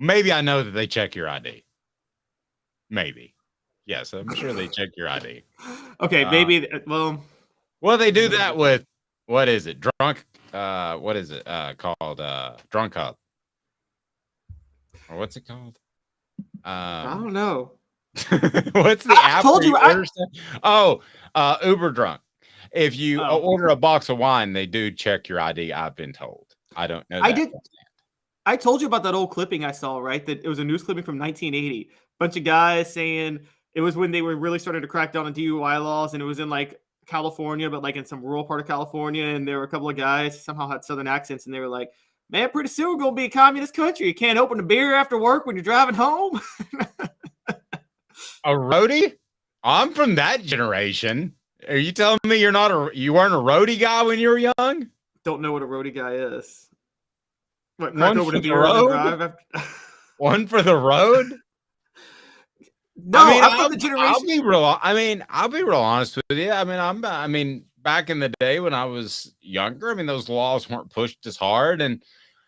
Maybe I know that they check your ID. Maybe. Yes, I'm sure they check your ID. Okay, maybe. Well, they do that with, what is it? Drunk. What is it called? Drunk Hub. Or what's it called? I don't know. What's the app? Told you. Uber Drunk. If you order a box of wine, they do check your ID. I've been told. I don't know. I did. I told you about that old clipping I saw, right? That it was a news clipping from 1980. Bunch of guys saying it was when they were really starting to crack down on DUI laws, and it was in like California, but like in some rural part of California. And there were a couple of guys somehow had Southern accents, and they were like, "Man, pretty soon we're gonna be a communist country. You can't open a beer after work when you're driving home." A roadie? I'm from that generation. Are you telling me you weren't a roadie guy when you were young? Don't know what a roadie guy is. What, One for the road? One for the road? No, I'm from the generation. I'll be real honest with you. I mean, back in the day when I was younger, those laws weren't pushed as hard, and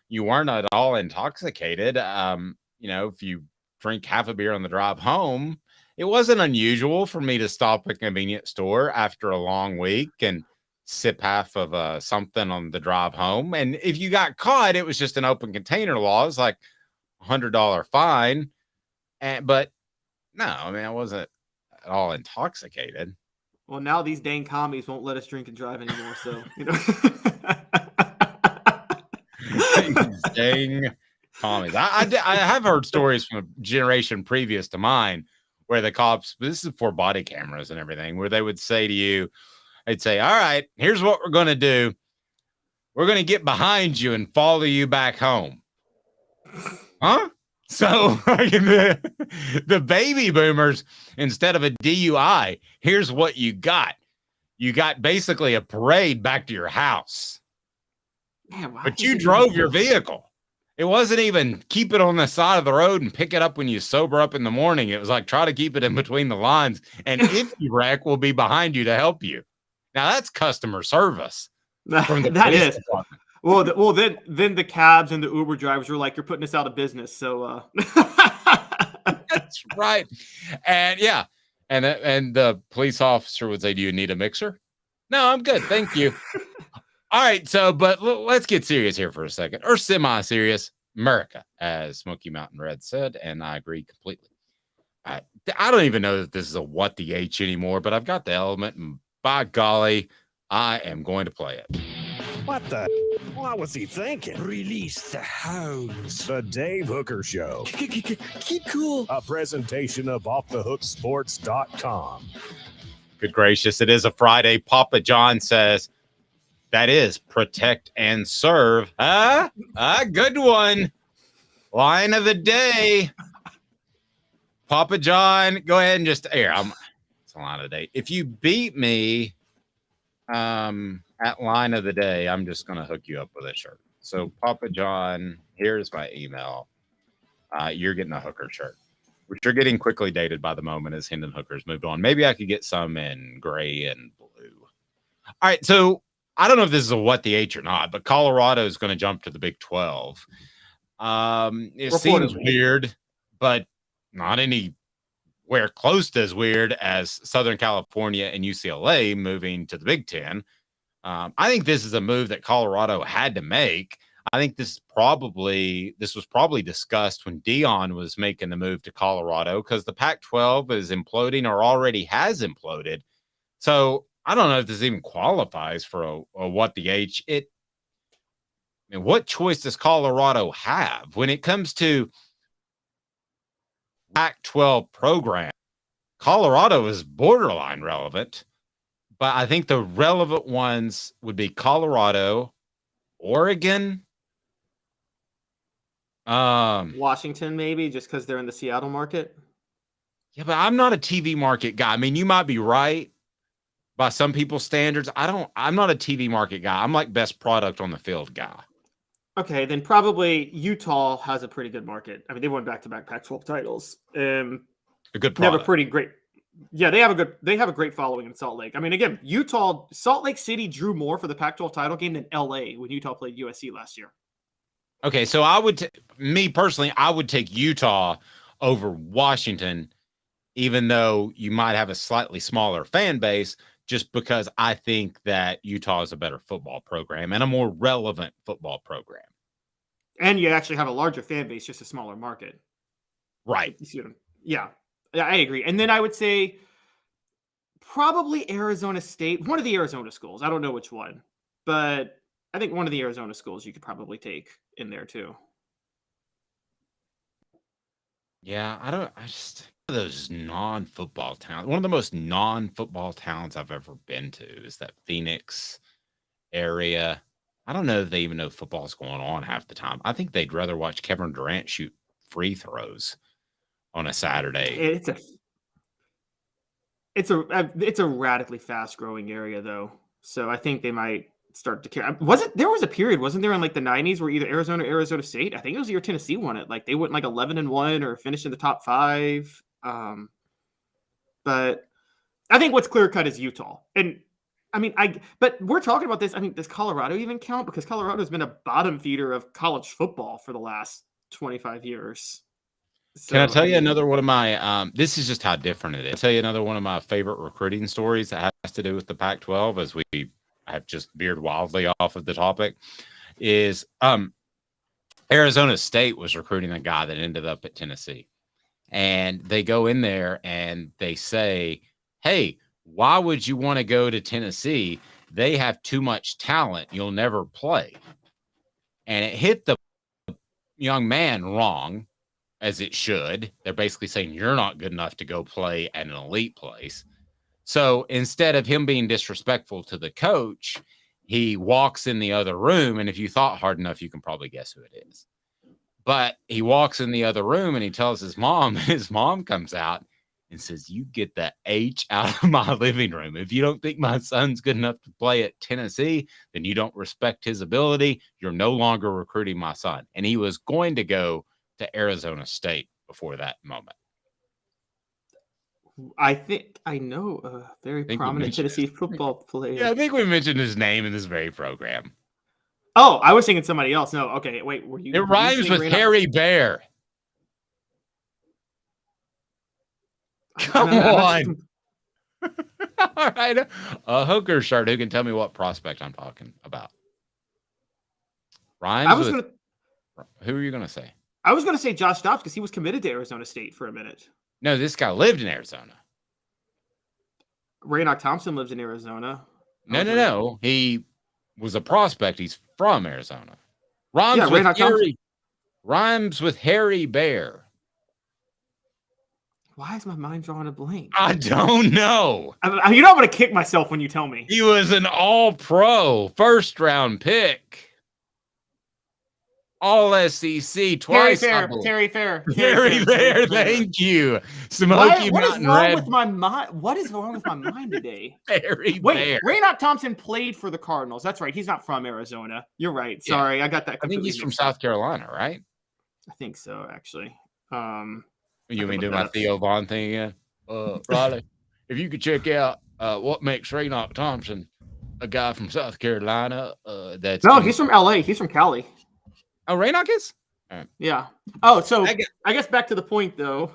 you weren't at all intoxicated. If you drink half a beer on the drive home, it wasn't unusual for me to stop at a convenience store after a long week and sip half of something on the drive home. And if you got caught, it was just an open container law. It was like $100 fine. But no, I wasn't at all intoxicated. Well, now these dang commies won't let us drink and drive anymore. So, Dang commies. I have heard stories from a generation previous to mine where the cops, this is before body cameras and everything, where they would say to you, they'd say, "All right, here's what we're going to do. We're going to get behind you and follow you back home." Huh? So the baby boomers, instead of a DUI, here's what you got. You got basically a parade back to your house. Man, but you drove your vehicle. It wasn't even keep it on the side of the road and pick it up when you sober up in the morning. It was like, try to keep it in between the lines. And if you wreck, we'll be behind you to help you. Now that's customer service. From the that is. Department. Well, then the cabs and the Uber drivers were like, "You're putting us out of business." So that's right. And yeah. And the police officer would say, "Do you need a mixer?" "No, I'm good. Thank you." All right, but let's get serious here for a second, or semi-serious. America, as Smoky Mountain Red said, and I agree completely. I don't even know that this is a what the H anymore, but I've got the element, and by golly, I am going to play it. What the? What was he thinking? Release the hounds. The Dave Hooker Show. Keep cool. A presentation of OffTheHookSports.com. Good gracious, it is a Friday. Papa John says, that is protect and serve. Good one. Line of the day. Papa John, go ahead and just here. It's a line of the day. If you beat me at line of the day, I'm just gonna hook you up with a shirt. So Papa John, here's my email. You're getting a Hooker shirt, which you're getting quickly dated by the moment as Hendon Hooker's moved on. Maybe I could get some in gray and blue. All right, so I don't know if this is a what the H or not, but Colorado is going to jump to the Big 12. It seems weird, but not anywhere close to as weird as Southern California and UCLA moving to the Big 10. I think this is a move that Colorado had to make. I think this was probably discussed when Dion was making the move to Colorado because the Pac-12 is imploding or already has imploded. So I don't know if this even qualifies for a what the H. What choice does Colorado have when it comes to Pac-12 program? Colorado is borderline relevant, but I think the relevant ones would be Colorado, Oregon, Washington, maybe just because they're in the Seattle market. Yeah, but I'm not a TV market guy. I mean, you might be right by some people's standards. I'm not a TV market guy. I'm like best product on the field guy. Okay, then probably Utah has a pretty good market. I mean, they won back-to-back Pac-12 titles. A good product. They have a pretty great. Yeah, they have a great following in Salt Lake. I mean, again, Salt Lake City drew more for the Pac-12 title game than LA when Utah played USC last year. Okay, so I would take Utah over Washington, even though you might have a slightly smaller fan base, just because I think that Utah is a better football program and a more relevant football program. And you actually have a larger fan base, just a smaller market. Right. You see what Yeah, I agree. And then I would say probably Arizona State, one of the Arizona schools. I don't know which one, but I think one of the Arizona schools you could probably take in there too. Yeah, those non-football towns. One of the most non-football towns I've ever been to is that Phoenix area. I don't know if they even know football's going on half the time. I think they'd rather watch Kevin Durant shoot free throws on a Saturday. It's a radically fast-growing area though, so I think they might start to care. There was a period, wasn't there, in like the 90s where either Arizona or Arizona State, I think it was the year Tennessee won it. Like they went like 11-1 or finished in the top 5. But I think what's clear cut is Utah. And I mean, but we're talking about this. I mean, does Colorado even count? Because Colorado has been a bottom feeder of college football for the last 25 years. So, Can I tell you another one of my, this is just how different it is. I'll tell you another one of my favorite recruiting stories that has to do with the Pac-12 as we have just veered wildly off of the topic is Arizona State was recruiting a guy that ended up at Tennessee. And they go in there and they say, hey, why would you want to go to Tennessee? They have too much talent. You'll never play. And it hit the young man wrong, as it should. They're basically saying you're not good enough to go play at an elite place. So instead of him being disrespectful to the coach, he walks in the other room. And if you thought hard enough, you can probably guess who it is. But he walks in the other room and he tells his mom, and his mom comes out and says, you get the H out of my living room. If you don't think my son's good enough to play at Tennessee, then you don't respect his ability. You're no longer recruiting my son. And he was going to go to Arizona State before that moment. I think I know a very prominent Tennessee football player. Yeah, I think we mentioned his name in this very program. Oh, I was thinking somebody else. No, okay, wait. Were you? It rhymes with Harry Bear. Come on. All right. A Hooker shirt. Who can tell me what prospect I'm talking about? Rhymes who are you going to say? I was going to say Josh Dobbs because he was committed to Arizona State for a minute. No, this guy lived in Arizona. Raynoch Thompson lives in Arizona. No. He was a prospect. He's from Arizona. Rhymes with Harry Bear. Why is my mind drawing a blank? I don't know. You know I'm going to kick myself when you tell me. He was an all-pro first-round pick. All SEC twice. Terry Fair. Thank you. Smoky What is Mountain wrong Red. with my mind? What is wrong with my mind today? Very Wait, Raynoch Thompson played for the Cardinals. That's right. He's not from Arizona. You're right. Sorry, I got that. I think he's from South Carolina, right? I think so, actually. You mean do my Theo Vaughn thing again? Riley, if you could check out what makes Raynoch Thompson a guy from South Carolina. He's from LA. He's from Cali. Oh, Raynoch is? Right. Yeah. Oh, so I guess back to the point, though.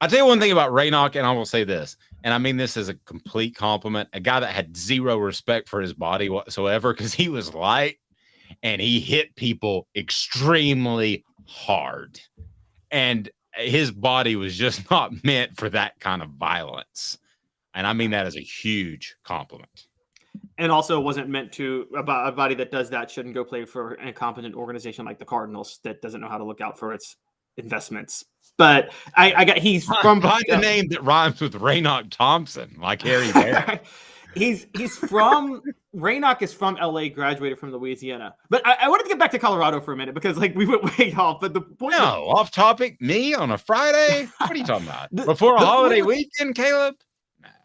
I'll tell you one thing about Raynoch, and I will say this, and I mean this as a complete compliment, a guy that had zero respect for his body whatsoever because he was light and he hit people extremely hard. And his body was just not meant for that kind of violence. And I mean that as a huge compliment. And also wasn't meant to, a body that does that shouldn't go play for an incompetent organization like the Cardinals that doesn't know how to look out for its investments. But he's from the name that rhymes with Raynoch Thompson, like Harry Bear. he's from Raynoch is from LA, graduated from Louisiana. But I wanted to get back to Colorado for a minute because we went way off. But the point off topic, me on a Friday? What are you talking about? Before a holiday weekend, Caleb?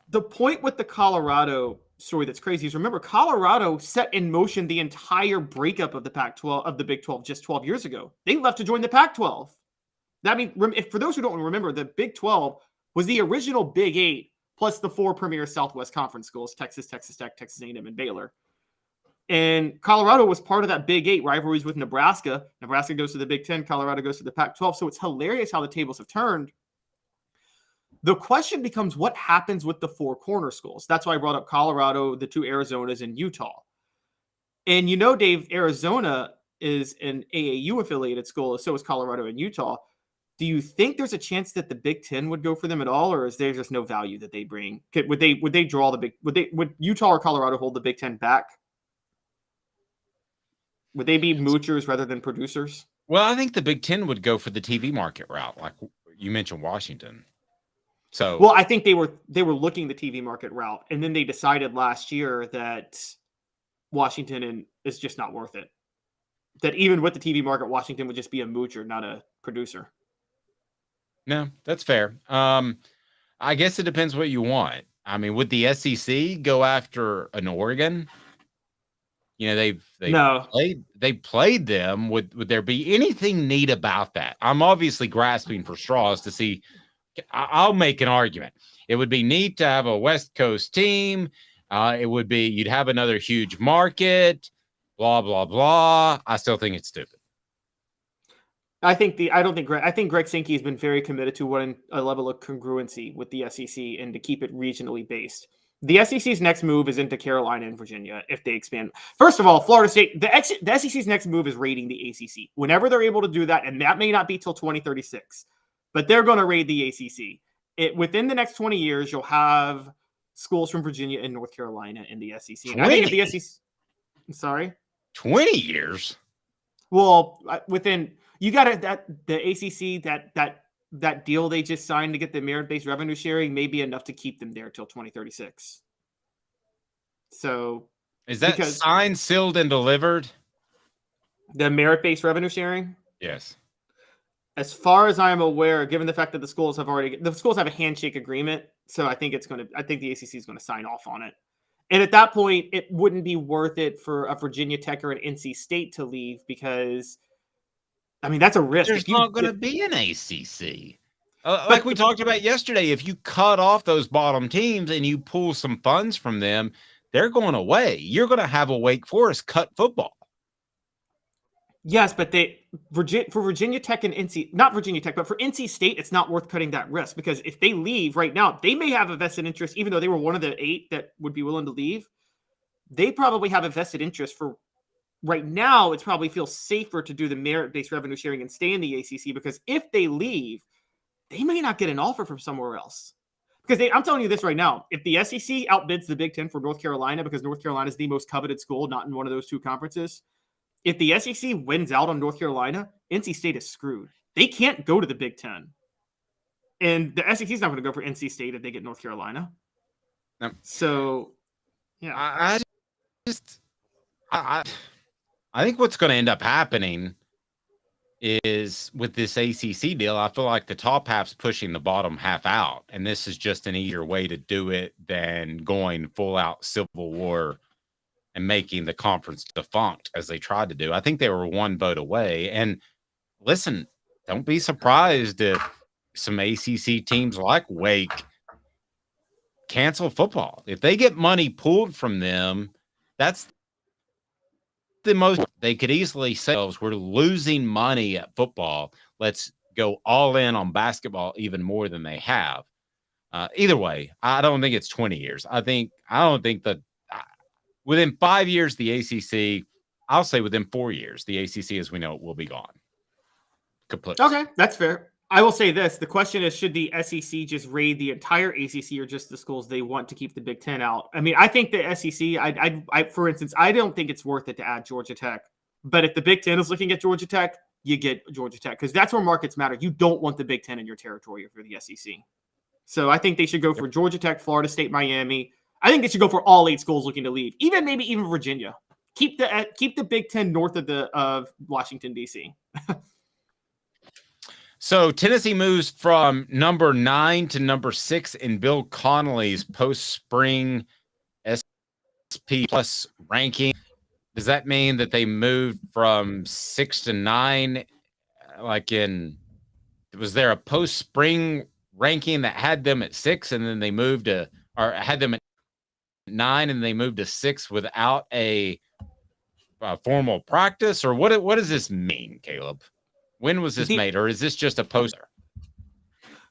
The point with the Colorado story that's crazy is, remember, Colorado set in motion the entire breakup of the Pac-12 of the Big 12 just 12 years ago. They left to join the Pac-12. That means, for those who don't remember, the Big 12 was the original Big 8 plus the 4 premier Southwest Conference schools: Texas, Texas Tech, Texas A&M, and Baylor. And Colorado was part of that Big 8 rivalries with Nebraska. Nebraska goes to the Big 10, Colorado goes to the Pac-12. So it's hilarious how the tables have turned. The question becomes, what happens with the 4 corner schools? That's why I brought up Colorado, the 2 Arizonas, and Utah. And Dave, Arizona is an AAU-affiliated school, so is Colorado and Utah. Do you think there's a chance that the Big 10 would go for them at all, or is there just no value that they bring? Would they draw the big? Would Utah or Colorado hold the Big 10 back? Would they be moochers rather than producers? Well, I think the Big 10 would go for the TV market route, like you mentioned Washington. So, well, I think they were looking the TV market route, and then they decided last year that Washington is just not worth it. That even with the TV market, Washington would just be a moocher, not a producer. No, that's fair. I guess it depends what you want. I mean, would the SEC go after an Oregon? They played them. Would there be anything neat about that? I'm obviously grasping for straws to see. I'll make an argument. It would be neat to have a West Coast team. It would be, you'd have another huge market, blah, blah, blah. I still think it's stupid. I think Greg Sankey has been very committed to a level of congruency with the SEC and to keep it regionally based. The SEC's next move is into Carolina and Virginia if they expand. First of all, Florida State, the SEC's next move is raiding the ACC. Whenever they're able to do that, and that may not be till 2036. But they're going to raid the ACC. Within the next 20 years, you'll have schools from Virginia and North Carolina in the SEC. And I think if the SEC, I'm sorry, 20 years. Well, you got the ACC that deal they just signed to get the merit-based revenue sharing may be enough to keep them there till 2036. So, is that signed, sealed, and delivered? The merit-based revenue sharing? Yes. As far as I am aware, given the fact that the schools have a handshake agreement, so I think the ACC is going to sign off on it. And at that point, it wouldn't be worth it for a Virginia Tech or an NC State to leave because, I mean, that's a risk. There's not going to be an ACC. Like we talked about yesterday, if you cut off those bottom teams and you pull some funds from them, they're going away. You're going to have a Wake Forest cut football. Yes, but for Virginia Tech and not Virginia Tech, but for NC State, it's not worth cutting that risk because if they leave right now, they may have a vested interest, even though they were one of the 8 that would be willing to leave. They probably have a vested interest for right now. It probably feels safer to do the merit-based revenue sharing and stay in the ACC because if they leave, they may not get an offer from somewhere else. Because I'm telling you this right now, if the SEC outbids the Big 10 for North Carolina because North Carolina is the most coveted school, not in one of those 2 conferences, if the SEC wins out on North Carolina, NC State is screwed. They can't go to the Big 10. And the SEC is not going to go for NC State if they get North Carolina. No. So, yeah. I think what's going to end up happening is with this ACC deal, I feel like the top half's pushing the bottom half out, and this is just an easier way to do it than going full out Civil War and making the conference defunct as they tried to do. I think they were one vote away. And listen, don't be surprised if some ACC teams like Wake cancel football. If they get money pulled from them, that's the most they could easily say, we're losing money at football. Let's go all in on basketball even more than they have. Either way, I don't think it's 20 years. I don't think that within 5 years, the ACC, I'll say within 4 years, the ACC as we know it will be gone. Completely. Okay, that's fair. I will say this. The question is, should the SEC just raid the entire ACC or just the schools they want to keep the Big Ten out? I mean, I think the SEC, I for instance, I don't think it's worth it to add Georgia Tech. But if the Big Ten is looking at Georgia Tech, you get Georgia Tech because that's where markets matter. You don't want the Big Ten in your territory if you're the SEC. So I think they should go for Georgia Tech, Florida State, Miami. I think they should go for all 8 schools looking to leave, maybe even Virginia. Keep the Big Ten north of Washington, D.C. So Tennessee moves from number 9 to number 6 in Bill Connelly's post-spring SP plus ranking. Does that mean that they moved from 6 to 9? Was there a post-spring ranking that had them at 6 and then they moved to, or had them at 9 and they moved to 6 without a formal practice? Or what does this mean, Caleb? When was this made, or is this just a poster?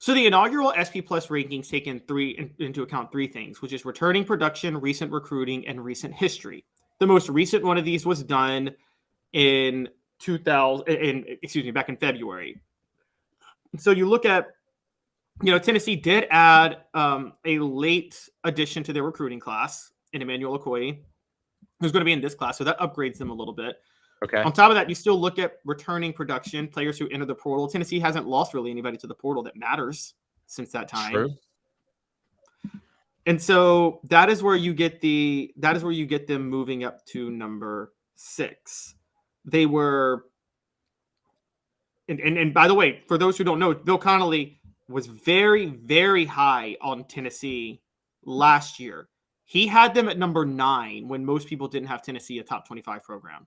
So the inaugural SP Plus rankings take into account 3 things, which is returning production, recent recruiting, and recent history. The most recent one of these was done back in February. So you look at, Tennessee did add a late addition to their recruiting class in Emmanuel Okoye, who's going to be in this class, so that upgrades them a little bit. Okay. On top of that, you still look at returning production, players who enter the portal. Tennessee hasn't lost really anybody to the portal that matters since that time. True. And so that is where you get them moving up to number 6. They were, and by the way, for those who don't know, Bill Connelly was very, very high on Tennessee last year. He had them at number 9 when most people didn't have Tennessee a top 25 program.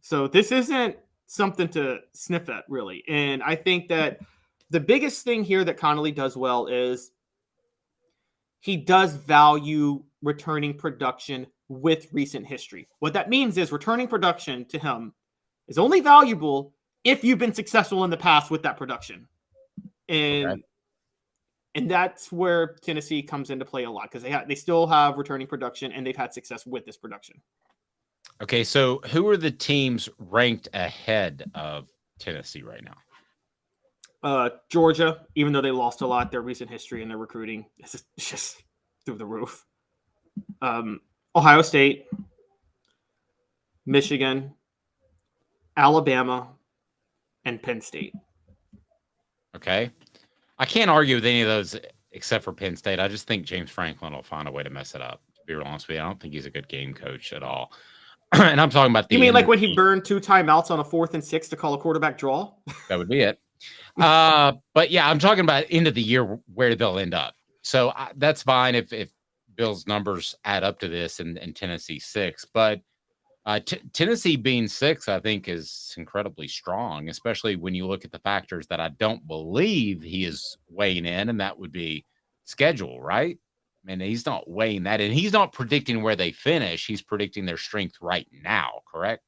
So this isn't something to sniff at, really. And I think that the biggest thing here that Connelly does well is he does value returning production with recent history. What that means is returning production to him is only valuable if you've been successful in the past with that production. And that's where Tennessee comes into play a lot because they still have returning production and they've had success with this production. Okay, so who are the teams ranked ahead of Tennessee right now? Georgia, even though they lost a lot, their recent history and their recruiting is just through the roof. Ohio State, Michigan, Alabama, and Penn State. Okay. I can't argue with any of those except for Penn State. I just think James Franklin will find a way to mess it up, to be real honest with you. I don't think he's a good game coach at all. And I'm talking about You mean like when he burned 2 timeouts on a 4th and 6 to call a quarterback draw? That would be it. But yeah, I'm talking about end of the year where they'll end up. So that's fine if Bill's numbers add up to this and Tennessee 6. But Tennessee being 6, I think, is incredibly strong, especially when you look at the factors that I don't believe he is weighing in, and that would be schedule, right? I mean, he's not weighing that in. He's not predicting where they finish. He's predicting their strength right now, correct?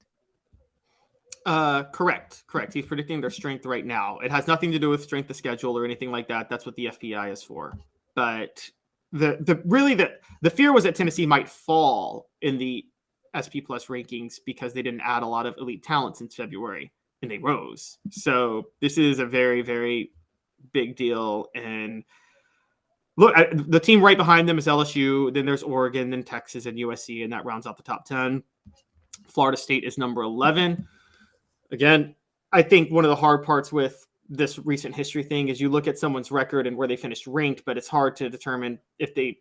Correct. He's predicting their strength right now. It has nothing to do with strength of schedule or anything like that. That's what the FPI is for. But the fear was that Tennessee might fall in the SP Plus rankings because they didn't add a lot of elite talent since February, and they rose. So this is a very, very big deal. And look, the team right behind them is LSU. Then there's Oregon, then Texas, and USC, and that rounds out the top 10. Florida State is number 11. Again, I think one of the hard parts with this recent history thing is you look at someone's record and where they finished ranked, but it's hard to determine if they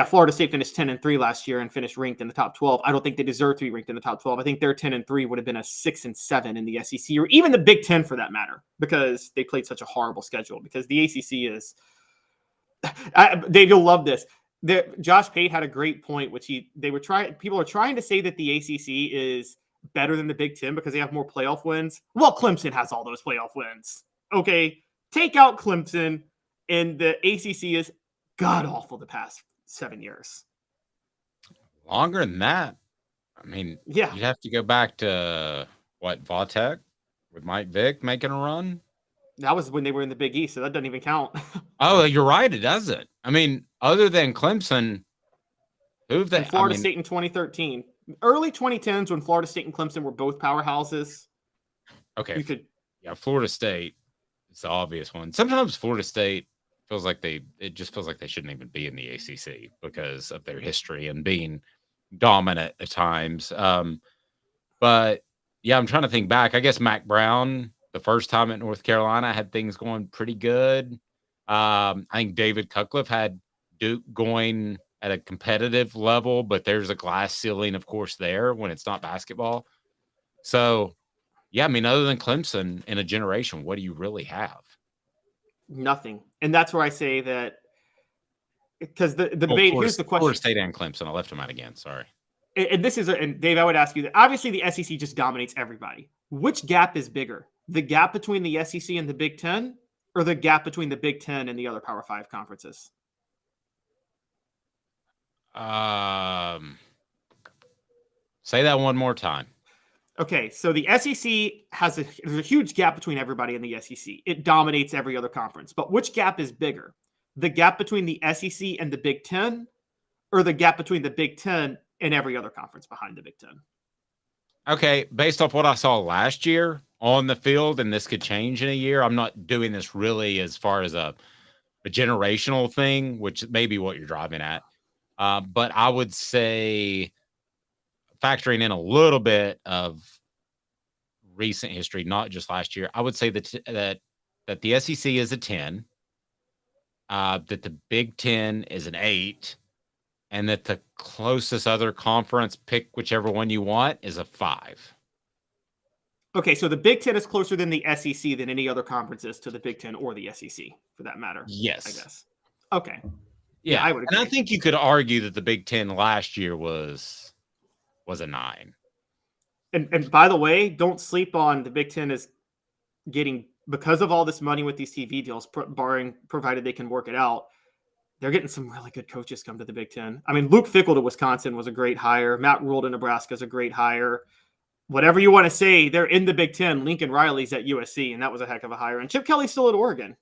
Florida State finished 10-3 last year and finished ranked in the top 12. I don't think they deserve to be ranked in the top 12. I think their 10-3 would have been a 6-7 in the SEC or even the Big Ten for that matter, because they played such a horrible schedule. Because the ACC is, Dave, you'll love this. Josh Pate had a great point, which people are trying to say that the ACC is better than the Big Ten because they have more playoff wins. Well, Clemson has all those playoff wins. Okay, take out Clemson, and the ACC is god awful the past 7 years. Longer than that. I mean, yeah, you'd have to go back to Vautech with Mike Vick making a run. That was when they were in the Big East, so that doesn't even count. Oh, you're right. It doesn't. I mean, other than Clemson, Florida State in 2013, early 2010s when Florida State and Clemson were both powerhouses. Okay, Florida State is the obvious one. Sometimes Florida State feels like it just feels like they shouldn't even be in the ACC because of their history and being dominant at times. But yeah, I'm trying to think back. I guess Mac Brown, the first time at North Carolina, had things going pretty good. I think David Cutcliffe had Duke going at a competitive level, but there's a glass ceiling, of course, there when it's not basketball. So, yeah, I mean, other than Clemson in a generation, what do you really have? Nothing. And that's where I say that, because the debate, here's the question. Florida State and Clemson. I left them out again. Sorry. And Dave, I would ask you that obviously the SEC just dominates everybody. Which gap is bigger? The gap between the SEC and the Big Ten, or the gap between the Big Ten and the other Power 5 conferences? Say that one more time. Okay, so the SEC there's a huge gap between everybody in the SEC. It dominates every other conference. But which gap is bigger? The gap between the SEC and the Big Ten, or the gap between the Big Ten and every other conference behind the Big Ten? Okay, based off what I saw last year on the field, and this could change in a year, I'm not doing this really as far as a generational thing, which may be what you're driving at. But I would say, factoring in a little bit of recent history, not just last year, I would say that the SEC is a 10, that the Big Ten is an 8, and that the closest other conference, pick whichever one you want, is a 5. Okay, so the Big Ten is closer than the SEC than any other conferences to the Big Ten or the SEC, for that matter. Yes. I guess. Okay. Yeah, I would agree. And I think you could argue that the Big Ten last year was a 9. And by the way, don't sleep on the Big Ten is getting, because of all this money with these TV deals, provided they can work it out, they're getting some really good coaches come to the Big Ten. I mean, Luke Fickell to Wisconsin was a great hire. Matt Rule to Nebraska is a great hire. Whatever you want to say, they're in the Big Ten. Lincoln Riley's at USC, and that was a heck of a hire. And Chip Kelly's still at Oregon.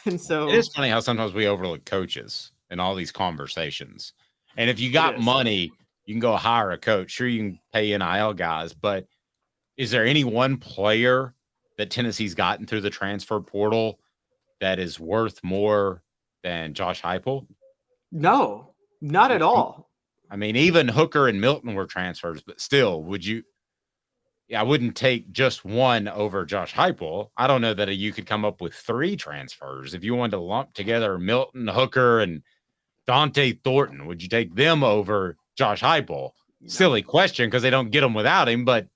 And so it is funny how sometimes we overlook coaches in all these conversations. And if you got money, you can go hire a coach. Sure, you can pay NIL guys, but is there any one player that Tennessee's gotten through the transfer portal that is worth more than Josh Heupel? No, not at all. I mean, even Hooker and Milton were transfers, but still, would you? Yeah, I wouldn't take just one over Josh Heupel. I don't know that you could come up with 3 transfers. If you wanted to lump together Milton, Hooker, and Dante Thornton, would you take them over Josh Heupel? Silly question because they don't get them without him, but.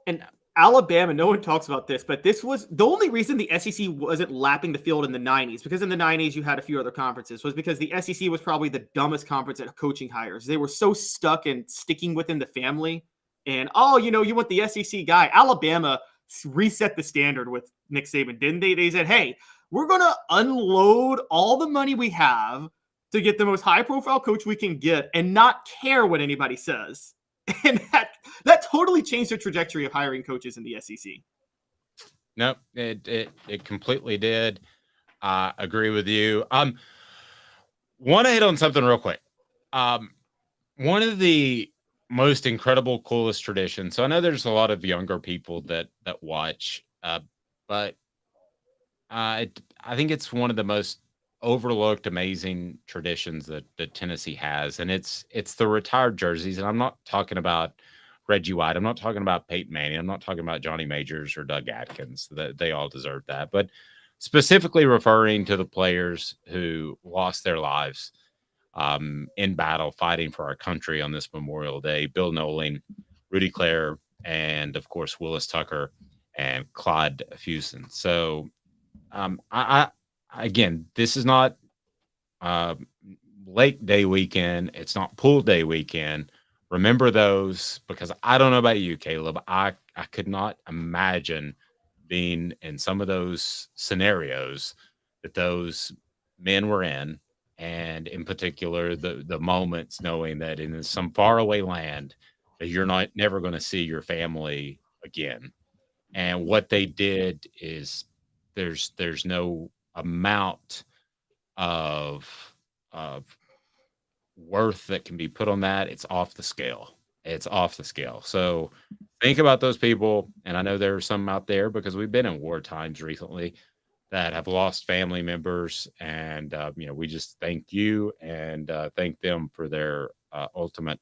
And Alabama, no one talks about this, but this was the only reason the SEC wasn't lapping the field in the 90s, because in the 90s you had a few other conferences, was because the SEC was probably the dumbest conference at coaching hires. They were so stuck and sticking within the family. And, you want the SEC guy. Alabama reset the standard with Nick Saban, didn't they? They said, hey, we're going to unload all the money we have to get the most high-profile coach we can get and not care what anybody says. And that totally changed the trajectory of hiring coaches in the SEC. Nope, it completely did. I agree with you. Want to hit on something real quick. One of the most incredible, coolest traditions. So I know there's a lot of younger people that watch, but I think it's one of the most overlooked, amazing traditions that Tennessee has, and it's the retired jerseys. And I'm not talking about Reggie White. I'm not talking about Peyton Manning. I'm not talking about Johnny Majors or Doug Atkins. They all deserve that, but specifically referring to the players who lost their lives in battle, fighting for our country on this Memorial Day. Bill Nolan, Rudy Clare, and of course Willis Tucker and Clyde Fuson. So, again, this is not Lake Day weekend. It's not Pool Day weekend. Remember those, because I don't know about you, Caleb. I could not imagine being in some of those scenarios that those men were in, and in particular the moments knowing that in some faraway land that you're never going to see your family again. And what they did is there's no amount of worth that can be put on that. It's off the scale. It's off the scale. So think about those people. And I know there are some out there, because we've been in war times recently, that have lost family members. And, we just thank you and thank them for their ultimate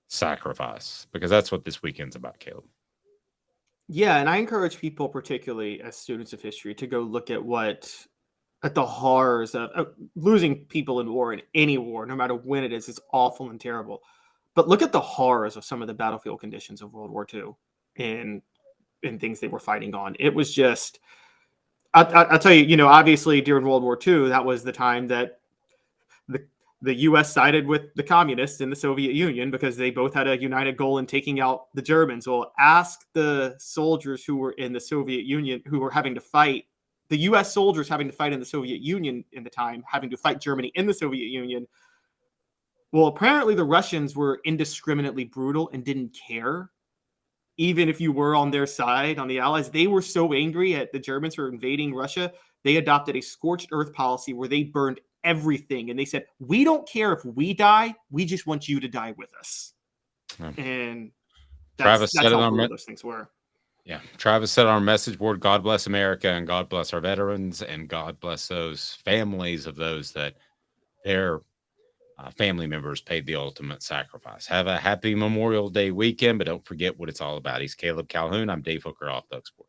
sacrifice, because that's what this weekend's about, Caleb. Yeah, and I encourage people, particularly as students of history, to go look at the horrors of losing people in war, in any war, no matter when it is. It's awful and terrible. But look at the horrors of some of the battlefield conditions of World War II and things they were fighting on. It was just, I'll tell you, obviously during World War II, that was the time that the U.S. sided with the communists in the Soviet Union, because they both had a united goal in taking out the Germans. Well, ask the soldiers who were in the Soviet Union, who were having to fight, the U.S. soldiers having to fight in the Soviet Union in the time, having to fight Germany in the Soviet Union. Well, apparently the Russians were indiscriminately brutal and didn't care. Even if you were on their side, on the Allies, they were so angry at the Germans for invading Russia, they adopted a scorched earth policy where they burned everything. And they said, we don't care if we die, we just want you to die with us. And that's how brutal those things were. Yeah. Travis said on our message board, God bless America, and God bless our veterans, and God bless those families of those that their family members paid the ultimate sacrifice. Have a happy Memorial Day weekend, but don't forget what it's all about. He's Caleb Calhoun. I'm Dave Hooker, Off Duck Sports.